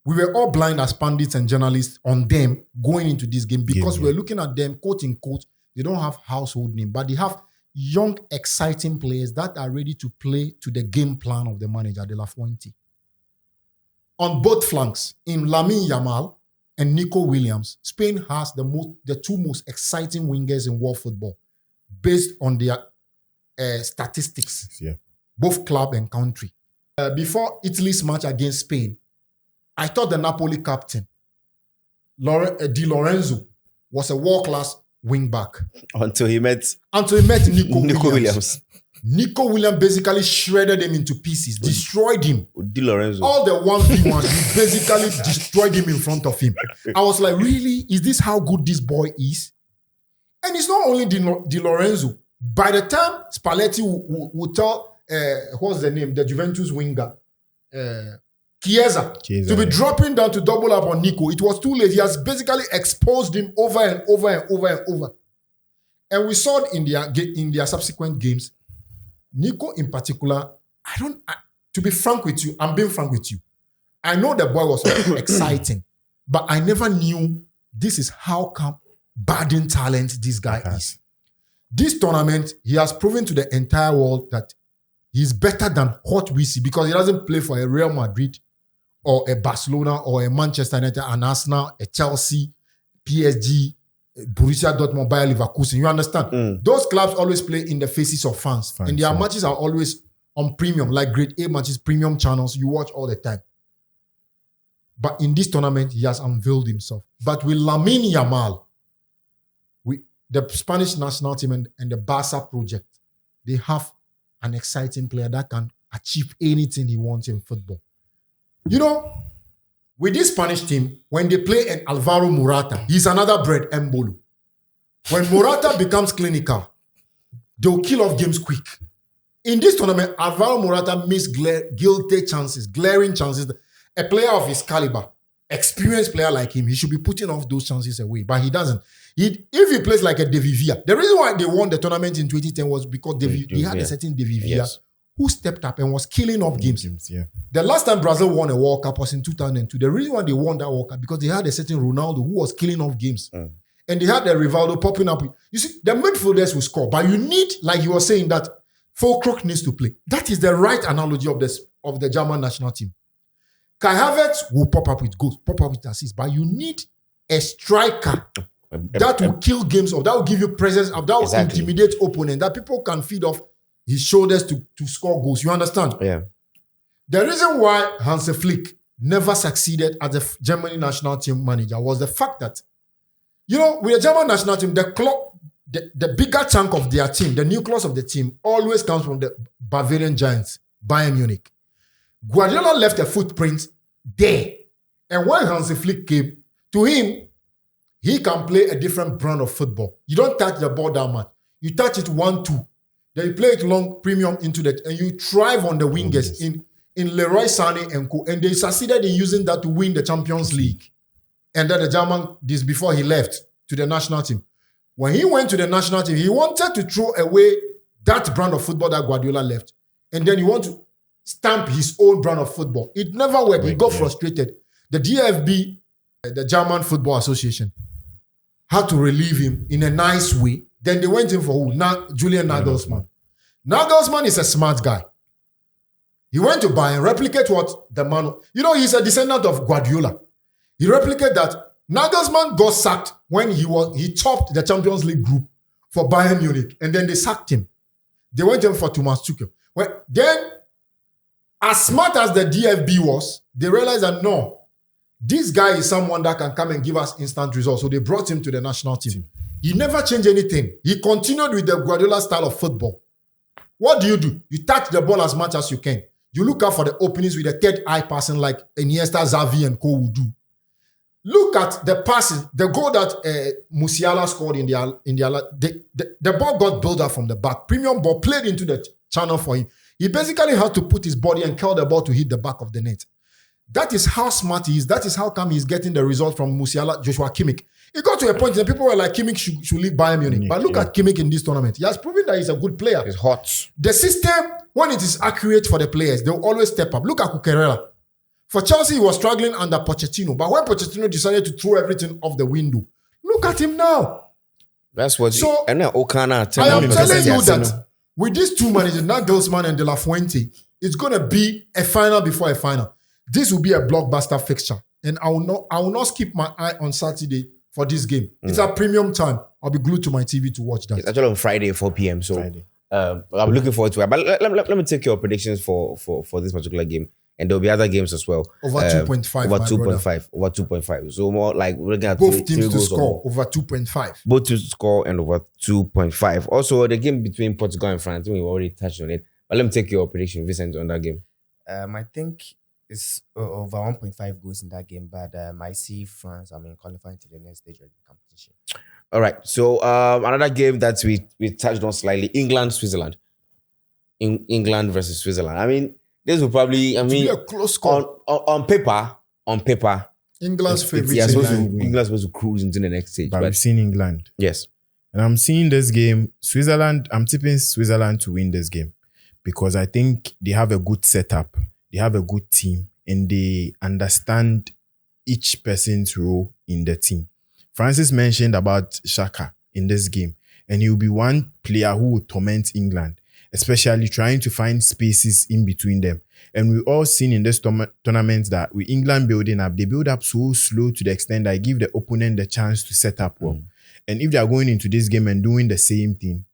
[SPEAKER 1] we were all blind as pundits and journalists on them going into this game because we're looking at them, quote unquote, they don't have household name, but they have young, exciting players that are ready to play to the game plan of the manager, De La Fuente. On both flanks, in Lamine Yamal and Nico Williams, Spain has the two most exciting wingers in world football based on their statistics, both club and country. Before Italy's match against Spain, I thought the Napoli captain, Di Lorenzo, was a world-class wing-back.
[SPEAKER 2] Until he met
[SPEAKER 1] Nico Williams. Nico Williams basically shredded him into pieces, destroyed him.
[SPEAKER 2] Di Lorenzo.
[SPEAKER 1] All the 1v1, he basically destroyed him in front of him. I was like, really? Is this how good this boy is? And it's not only Di Lorenzo. By the time Spalletti would tell, what's the name? The Juventus winger. Chiesa, to be dropping down to double up on Nico. It was too late. He has basically exposed him over and over and over and over. And we saw it in their subsequent games. Nico in particular, to be frank with you, I'm being frank with you. I know the boy was exciting, but I never knew this is how come budding talent this guy is. This tournament, he has proven to the entire world that he's better than what we see because he doesn't play for a Real Madrid or a Barcelona or a Manchester United, an Arsenal, a Chelsea, PSG, Borussia Dortmund, Bayer Leverkusen. You understand? Those clubs always play in the faces of fans. And their matches are always on premium, like grade A matches, premium channels. You watch all the time. But in this tournament, he has unveiled himself. But with Lamine Yamal, the Spanish national team and the Barca project, they have an exciting player that can achieve anything he wants in football. You know, with this Spanish team, when they play an Alvaro Morata, he's another bread, Mbolo. When Morata becomes clinical, they'll kill off games quick. In this tournament, Alvaro Morata missed glaring chances. A player of his caliber, experienced player like him, he should be putting off those chances away, but he doesn't. If he plays like a De Vivia, the reason why they won the tournament in 2010 was because they had a certain De Vivia who stepped up and was killing off games. The last time Brazil won a World Cup was in 2002. The reason why they won that World Cup because they had a certain Ronaldo who was killing off games. And they had the Rivaldo popping up. You see, the midfielders will score, but you need, like you were saying, that Fulcrook needs to play. That is the right analogy of this of the German national team. Kai Havertz will pop up with goals, pop up with assists, but you need a striker that will kill games, or that will give you presence, that will intimidate opponent, that people can feed off his shoulders to score goals. You understand?
[SPEAKER 2] Yeah.
[SPEAKER 1] The reason why Hansi Flick never succeeded as the Germany national team manager was the fact that, with the German national team, the bigger chunk of their team, the nucleus of the team, always comes from the Bavarian giants, Bayern Munich. Guardiola left a footprint there. And when Hansi Flick came, to him, he can play a different brand of football. You don't touch the ball that much. You touch it 1-2. Then you play it long, premium into that, and you thrive on the wingers in Leroy Sané and co. And they succeeded in using that to win the Champions League. And then the German, this before he left to the national team. When he went to the national team, he wanted to throw away that brand of football that Guardiola left. And then he wanted to stamp his own brand of football. It never worked. He got frustrated. The DFB, the German Football Association, had to relieve him in a nice way. Then they went in for who? Julian Nagelsmann. Nagelsmann is a smart guy. He went to Bayern, replicate what the man... he's a descendant of Guardiola. He replicated that. Nagelsmann got sacked when he topped the Champions League group for Bayern Munich, and then they sacked him. They went in for Thomas Tuchel. Then, as smart as the DFB was, they realized that no, this guy is someone that can come and give us instant results. So they brought him to the national team. He never changed anything. He continued with the Guardiola style of football. What do? You touch the ball as much as you can. You look out for the openings with the third eye passing like Iniesta, Xavi, and co would do. Look at the passes, the goal that Musiala scored in the ball got built up from the back. Premium ball played into the channel for him. He basically had to put his body and curl the ball to hit the back of the net. That is how smart he is. That is how come he's getting the result from Musiala, Joshua Kimmich. It got to a point that people were like, Kimmich should leave Bayern Munich. But look at Kimmich in this tournament. He has proven that he's a good player.
[SPEAKER 2] He's hot.
[SPEAKER 1] The system, when it is accurate for the players, they'll always step up. Look at Cucurella. For Chelsea, he was struggling under Pochettino. But when Pochettino decided to throw everything off the window, look at him now.
[SPEAKER 2] That's what...
[SPEAKER 1] So,
[SPEAKER 2] I am telling
[SPEAKER 1] you that with these two managers, Nagelsmann and De La Fuente, it's going to be a final before a final. This will be a blockbuster fixture. And I will not skip my eye on Saturday for this game. It's a premium time. I'll be glued to my TV to watch that.
[SPEAKER 2] It's actually on Friday, 4 p.m. So I'm looking forward to it. But let me take your predictions for this particular game. And there'll be other games as well.
[SPEAKER 1] Over 2.5.
[SPEAKER 2] Over 2.5. Over 2.5. So more like we're looking at
[SPEAKER 1] both teams to score over 2.5.
[SPEAKER 2] Both teams to score and over 2.5. Also, the game between Portugal and France, we've already touched on it. But let me take your prediction, Vincent, on that game.
[SPEAKER 3] I think it's over 1.5 goals in that game, but I see France, qualifying to the next stage of the competition.
[SPEAKER 2] All right. So another game that we touched on slightly, England-Switzerland. England versus Switzerland. This will probably,
[SPEAKER 1] be a close call.
[SPEAKER 2] On paper,
[SPEAKER 1] England's favorite.
[SPEAKER 2] England's supposed to cruise into the next stage.
[SPEAKER 4] But we've seen England.
[SPEAKER 2] Yes.
[SPEAKER 4] And I'm seeing this game, Switzerland, I'm tipping Switzerland to win this game because I think they have a good setup. They have a good team and they understand each person's role in the team. Francis mentioned about Xhaka in this game, and he will be one player who will torment England, especially trying to find spaces in between them. And we've all seen in this tournament that with England building up, they build up so slow to the extent that I give the opponent the chance to set up well. And if they are going into this game and doing the same thing,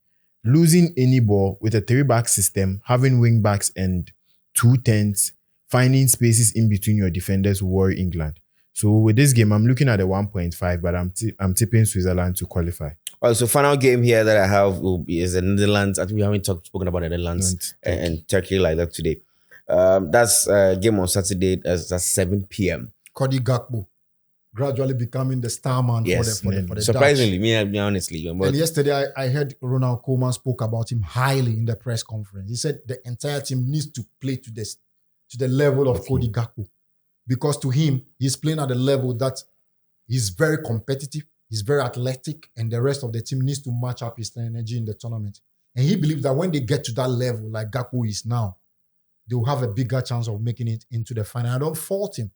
[SPEAKER 4] losing any ball with a 3-back system, having wing backs and 2 10s, finding spaces in between your defenders will worry England. So with this game, I'm looking at a 1.5, but I'm tipping Switzerland to qualify.
[SPEAKER 2] All right, so final game here that I have is the Netherlands. I think we haven't spoken about the Netherlands and Turkey like that today. That's a game on Saturday. That's 7 p.m.
[SPEAKER 1] Cody Gakpo gradually becoming the star man for the
[SPEAKER 2] surprisingly,
[SPEAKER 1] Dutch.
[SPEAKER 2] me honestly.
[SPEAKER 1] And yesterday I heard Ronald Koeman spoke about him highly in the press conference. He said the entire team needs to play to the level of Cody Gakpo, because to him he's playing at a level that he's very competitive. He's very athletic, and the rest of the team needs to match up his energy in the tournament. And he believes that when they get to that level, like Gakpo is now, they will have a bigger chance of making it into the final. I don't fault him,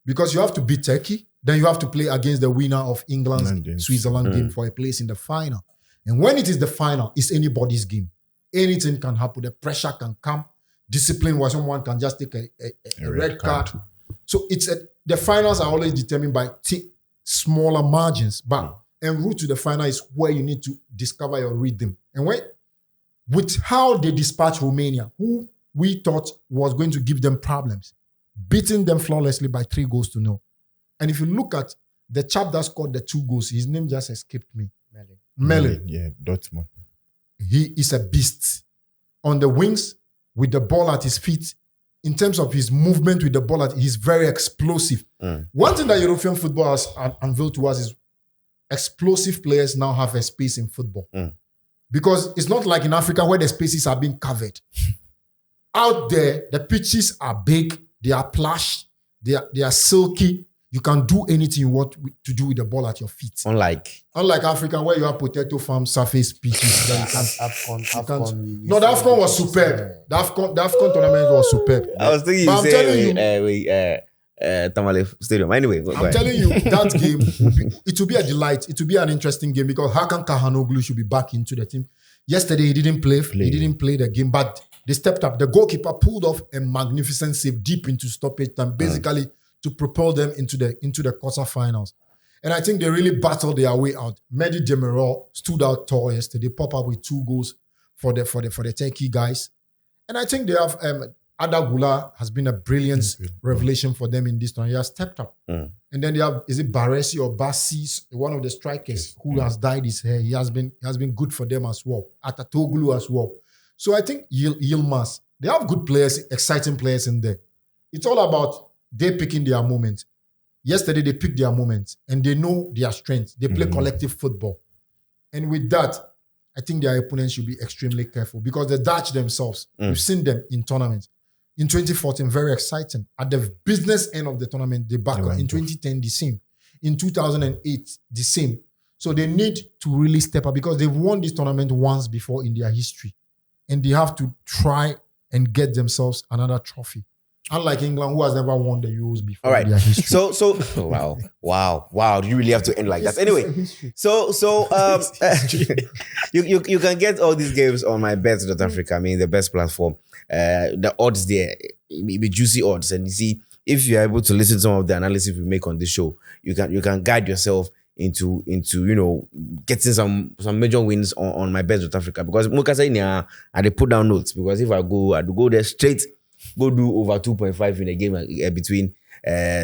[SPEAKER 1] because you have to beat Turkey, then you have to play against the winner of England's Switzerland game for a place in the final. And when it is the final, it's anybody's game. Anything can happen. The pressure can come. discipline where someone can just take a red card. So the finals are always determined by smaller margins, but en route to the final is where you need to discover your rhythm. And with how they dispatched Romania, who we thought was going to give them problems, beating them flawlessly by 3-0. And if you look at the chap that scored the 2 goals, his name just escaped me. Mele.
[SPEAKER 4] Yeah, Dortmund.
[SPEAKER 1] He is a beast. On the wings, with the ball at his feet, in terms of his movement with the ball, he's very explosive. One thing that European football has unveiled to us is explosive players now have a space in football. Because it's not like in Africa where the spaces are being covered. Out there, the pitches are big, they are plush, they are silky. You can do anything you want to do with the ball at your feet. Unlike Africa, where you have potato farm surface pitches.
[SPEAKER 3] The
[SPEAKER 1] AFCON was superb. The AFCON tournament was superb.
[SPEAKER 2] I was thinking
[SPEAKER 1] But
[SPEAKER 2] Tamale Stadium. Anyway,
[SPEAKER 1] I'm telling you, that game, it will be a delight. It will be an interesting game because Hakan Kahanoğlu should be back into the team. Yesterday, he didn't play. He didn't play the game, but they stepped up. The goalkeeper pulled off a magnificent save deep into stoppage time, basically to propel them into the quarterfinals. And I think they really battled their way out. Mehdi Demiral stood out tall yesterday, pop up with 2 goals for the Turkey guys. And I think they have Ada Gula has been a brilliant revelation for them in this tournament. He has stepped up. And then they have, is it Baresi or Bassi, one of the strikers who has dyed his hair. He has been good for them as well. Atatoglu as well. So I think Yilmaz, they have good players, exciting players in there. It's all about they picking their moments. Yesterday, they picked their moments and they know their strengths. They play collective football. And with that, I think their opponents should be extremely careful because the Dutch themselves, we've seen them in tournaments. In 2014, very exciting. At the business end of the tournament, they back up. In 2010, the same. In 2008, the same. So they need to really step up because they've won this tournament once before in their history. And they have to try and get themselves another trophy. Unlike England, who has never won the Euros before.
[SPEAKER 2] All right.
[SPEAKER 1] In their history.
[SPEAKER 2] So wow. Do you really have to end like that? Anyway, you can get all these games on MYBET.AFRICA. I mean, the best platform. The odds there, be juicy odds, and you see if you're able to listen to some of the analysis we make on this show, you can guide yourself into getting some major wins on MYBET.AFRICA. Because Mukasa I put down notes because if I go there straight. Go do over 2.5 in a game between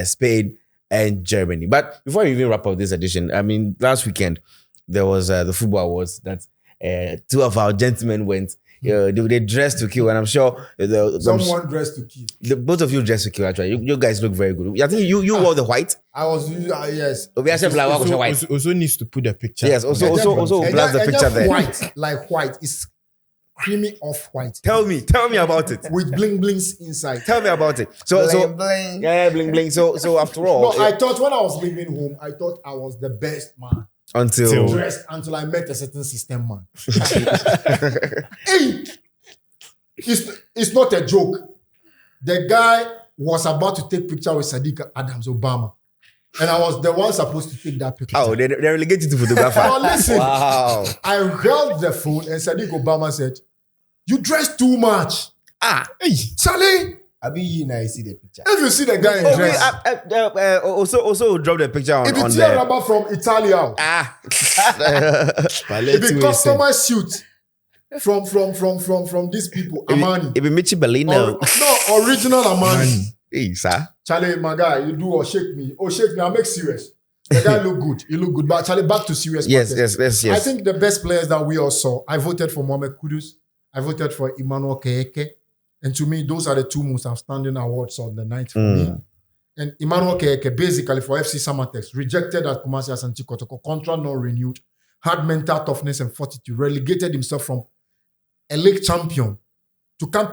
[SPEAKER 2] Spain and Germany. But before we even wrap up this edition, I mean, last weekend, there was the football awards that 2 of our gentlemen went. They dressed to kill, and I'm sure
[SPEAKER 1] someone dressed to kill.
[SPEAKER 2] Both of you dressed to kill, actually. You guys look very good. I think you wore the white.
[SPEAKER 1] I was, yes.
[SPEAKER 4] Also needs to put the picture.
[SPEAKER 2] Yes, also blast the picture there.
[SPEAKER 1] White. It's creamy off-white.
[SPEAKER 2] Tell me about it.
[SPEAKER 1] With bling-blings inside.
[SPEAKER 2] Tell me about it.
[SPEAKER 3] Bling.
[SPEAKER 2] Yeah, bling. So after all.
[SPEAKER 1] No, I thought when I was leaving home, I thought I was the best man.
[SPEAKER 2] Until
[SPEAKER 1] I met a certain system man. Hey! It's not a joke. The guy was about to take picture with Sadiq Adams Obama. And I was the one supposed to take that picture.
[SPEAKER 2] Oh, they relegated to photographer.
[SPEAKER 1] Now listen,
[SPEAKER 2] wow.
[SPEAKER 1] I held the phone and Sadiq Obama said, "You dress too much." Hey, Charlie.
[SPEAKER 3] I see the picture.
[SPEAKER 1] If you see the guy in dress.
[SPEAKER 2] Also drop the picture on
[SPEAKER 1] if it's
[SPEAKER 2] the
[SPEAKER 1] rubber from Italia. If it customer suit from these people, Armani.
[SPEAKER 2] If it Michi Bellino.
[SPEAKER 1] No, original Armani.
[SPEAKER 2] Hey, sir.
[SPEAKER 1] Charlie, my guy, you do or shake me. Oh, shake me, I'll make serious. The guy look good. He look good. But Charlie, back to serious.
[SPEAKER 2] Yes.
[SPEAKER 1] I think the best players that we all saw, I voted for Mohamed Kudus. I voted for Emmanuel Keke. And to me, those are the 2 most outstanding awards on the night for me. And Emmanuel Keke, basically for FC Samatex, rejected at Kumasi Asante Kotoko, contract not renewed, had mental toughness and fortitude, relegated himself from a league champion to come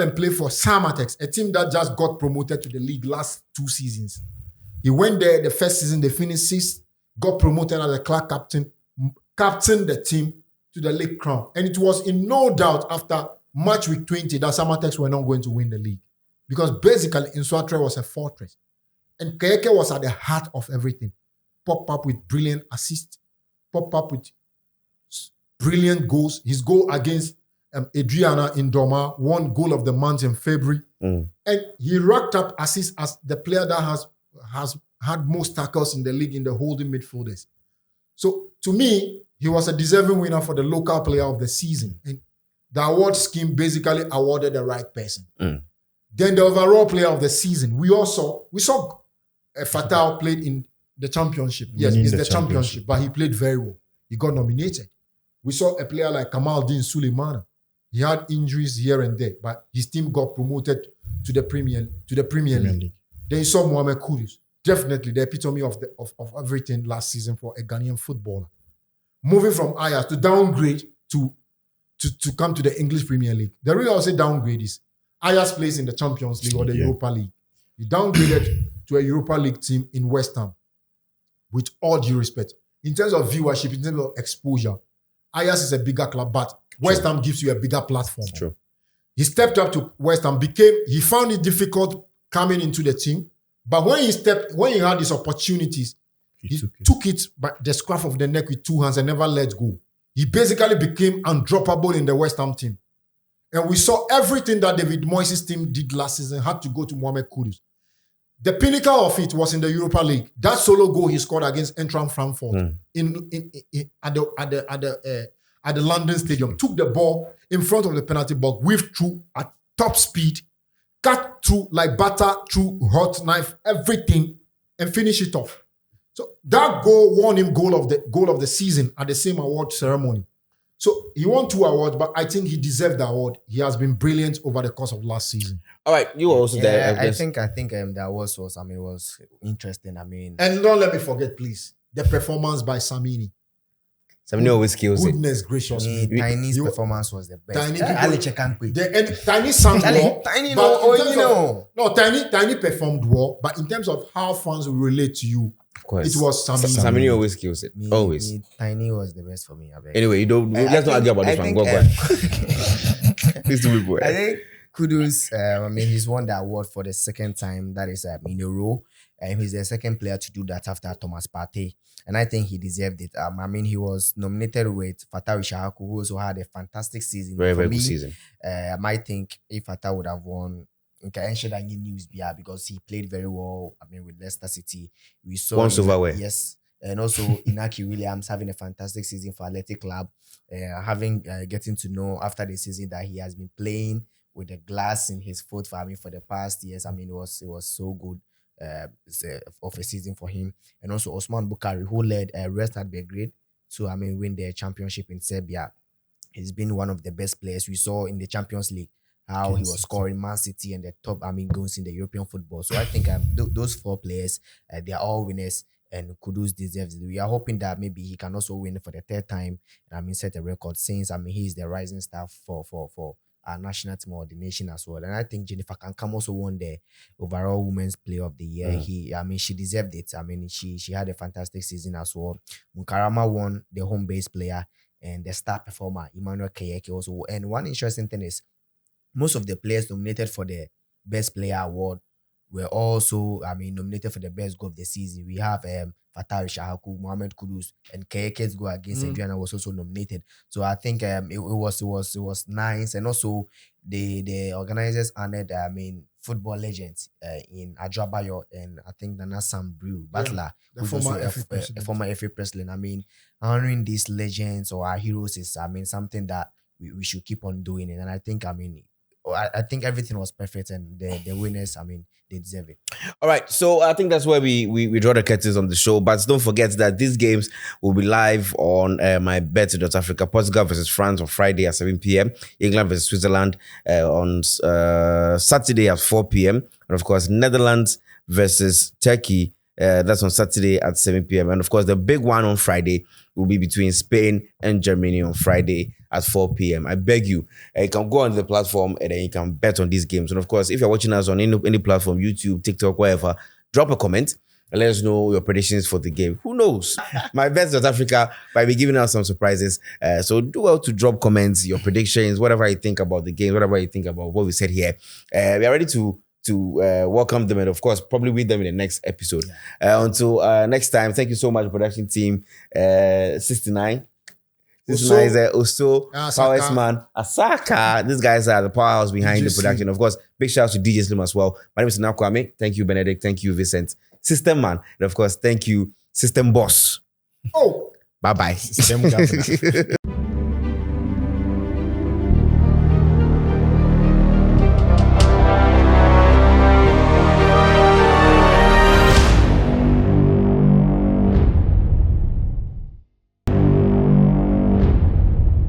[SPEAKER 1] and play for Samatex, a team that just got promoted to the league last 2 seasons. He went there the first season, they finished 6th, got promoted as a Clark captain, captained the team to the league crown. And it was in no doubt after match week 20 that Samatex were not going to win the league. Because basically, Nswatre was a fortress. And Keke was at the heart of everything. Pop up with brilliant assists, pop up with brilliant goals. His goal against Adriana Indoma won goal of the month in February. And he racked up assists as the player that has had most tackles in the league in the holding midfielders. So to me, he was a deserving winner for the local player of the season. And the award scheme basically awarded the right person. Then the overall player of the season, we saw Fatal played in the championship. Yes, it's the championship, but he played very well. He got nominated. We saw a player like Kamaldeen Suleimana. He had injuries here and there, but his team got promoted to the Premier League. Then you saw Mohamed Kudus, definitely the epitome of everything last season for a Ghanaian footballer. Moving from Ajax to downgrade to come to the English Premier League. The reason I say downgrade is Ajax plays in the Champions League or the Europa League. He downgraded to a Europa League team in West Ham. With all due respect, in terms of viewership, in terms of exposure, Ajax is a bigger club, but West Ham gives you a bigger platform.
[SPEAKER 2] True.
[SPEAKER 1] He stepped up to West Ham, he found it difficult coming into the team, but when he had these opportunities, he took it by the scruff of the neck with two hands and never let go. He basically became undroppable in the West Ham team. And we saw everything that David Moyes' team did last season had to go to Mohamed Kudus. The pinnacle of it was in the Europa League. That solo goal he scored against Eintracht Frankfurt at the London Stadium. Took the ball in front of the penalty box, whiffed through at top speed, cut through like butter through hot knife, everything, and finish it off. So that goal won him goal of the season at the same award ceremony. So he won 2 awards, but I think he deserved the award. He has been brilliant over the course of last season.
[SPEAKER 2] All right, you were also there.
[SPEAKER 3] I think the awards was interesting.
[SPEAKER 1] And don't let me forget, please, the performance by Samini.
[SPEAKER 2] Samini always kills it.
[SPEAKER 1] Goodness gracious.
[SPEAKER 3] Tiny's performance was the best.
[SPEAKER 1] Tiny sang well. Tiny performed well, but in terms of how fans will relate to you,
[SPEAKER 2] of course,
[SPEAKER 1] it was Samini.
[SPEAKER 2] Samini always kills it. Always.
[SPEAKER 3] Tiny was the best for me.
[SPEAKER 2] Anyway, let's not argue about this one. Go on. Please do it, boy.
[SPEAKER 3] I think Kudus, he's won the award for the second time. That is in a row. He's the second player to do that after Thomas Partey. And I think he deserved it. He was nominated with Fatah Ishahaku, who also had a fantastic season.
[SPEAKER 2] Very good season.
[SPEAKER 3] I might think if Fatah would have won, news because he played very well. With Leicester City, we saw
[SPEAKER 2] one silverware.
[SPEAKER 3] Yes, and also Inaki Williams having a fantastic season for Athletic Club. Getting to know after the season that he has been playing with the glass in his foot for the past years. It was so good. Of a season for him, and also Osman Bukhari, who led Rest at Belgrade to win the championship in Serbia. He's been one of the best players we saw in the Champions League. How he was scoring Man City and the top goals in the European football. So I think those 4 players, they are all winners, and Kudus deserves it. We are hoping that maybe he can also win for the 3rd time and set a record since he is the rising star for our national team or the nation as well. And I think Jennifer Kankam also won the overall Women's Player of the Year. She deserved it. She had a fantastic season as well. Munkarama won the home base player, and the star performer Emmanuel Keyeke also. And one interesting thing is most of the players nominated for the best player award were also nominated for the best goal of the season. We have Fatah Ishahaku, Mohamed Kudus, and Keyeke's goal against Adriana was also nominated. So I think it was nice, and also the organizers honored football legends in Adrabayo and I think Nana Sam Brew Butler,
[SPEAKER 1] the former
[SPEAKER 3] FA president. Honoring these legends or our heroes is something that we should keep on doing it. And I think I think everything was perfect, and the winners, they deserve it.
[SPEAKER 2] All right, so I think that's where we draw the curtains on the show. But don't forget that these games will be live on MYBEPPE.AFRICA. Portugal versus France on Friday at 7 p.m. England versus Switzerland on Saturday at 4 p.m. And of course, Netherlands versus Turkey. That's on Saturday at 7 p.m. And of course, the big one on Friday will be between Spain and Germany on Friday at 4 p.m. I beg you, you can go on the platform and then you can bet on these games. And of course, if you're watching us on any platform, YouTube, TikTok, wherever, drop a comment and let us know your predictions for the game. Who knows? MYBEPPE.AFRICA might be giving us some surprises. So do well to drop comments, your predictions, whatever you think about the game, whatever you think about what we said here. We are ready to welcome them and of course probably with them in the next episode. Until next time, thank you so much, production team. 69. This
[SPEAKER 1] Oso.
[SPEAKER 2] man is Oso,
[SPEAKER 1] Asaka.
[SPEAKER 2] Powers Man, Asaka. These guys are the powerhouse behind
[SPEAKER 1] DJ
[SPEAKER 2] the
[SPEAKER 1] Slim.
[SPEAKER 2] production. Of course, big shout out to DJ Slim as well. My name is Nakwame. Thank you, Benedict. Thank you, Vincent. System Man. And of course, thank you, System Boss.
[SPEAKER 1] Oh.
[SPEAKER 2] Bye-bye.
[SPEAKER 4] System governor.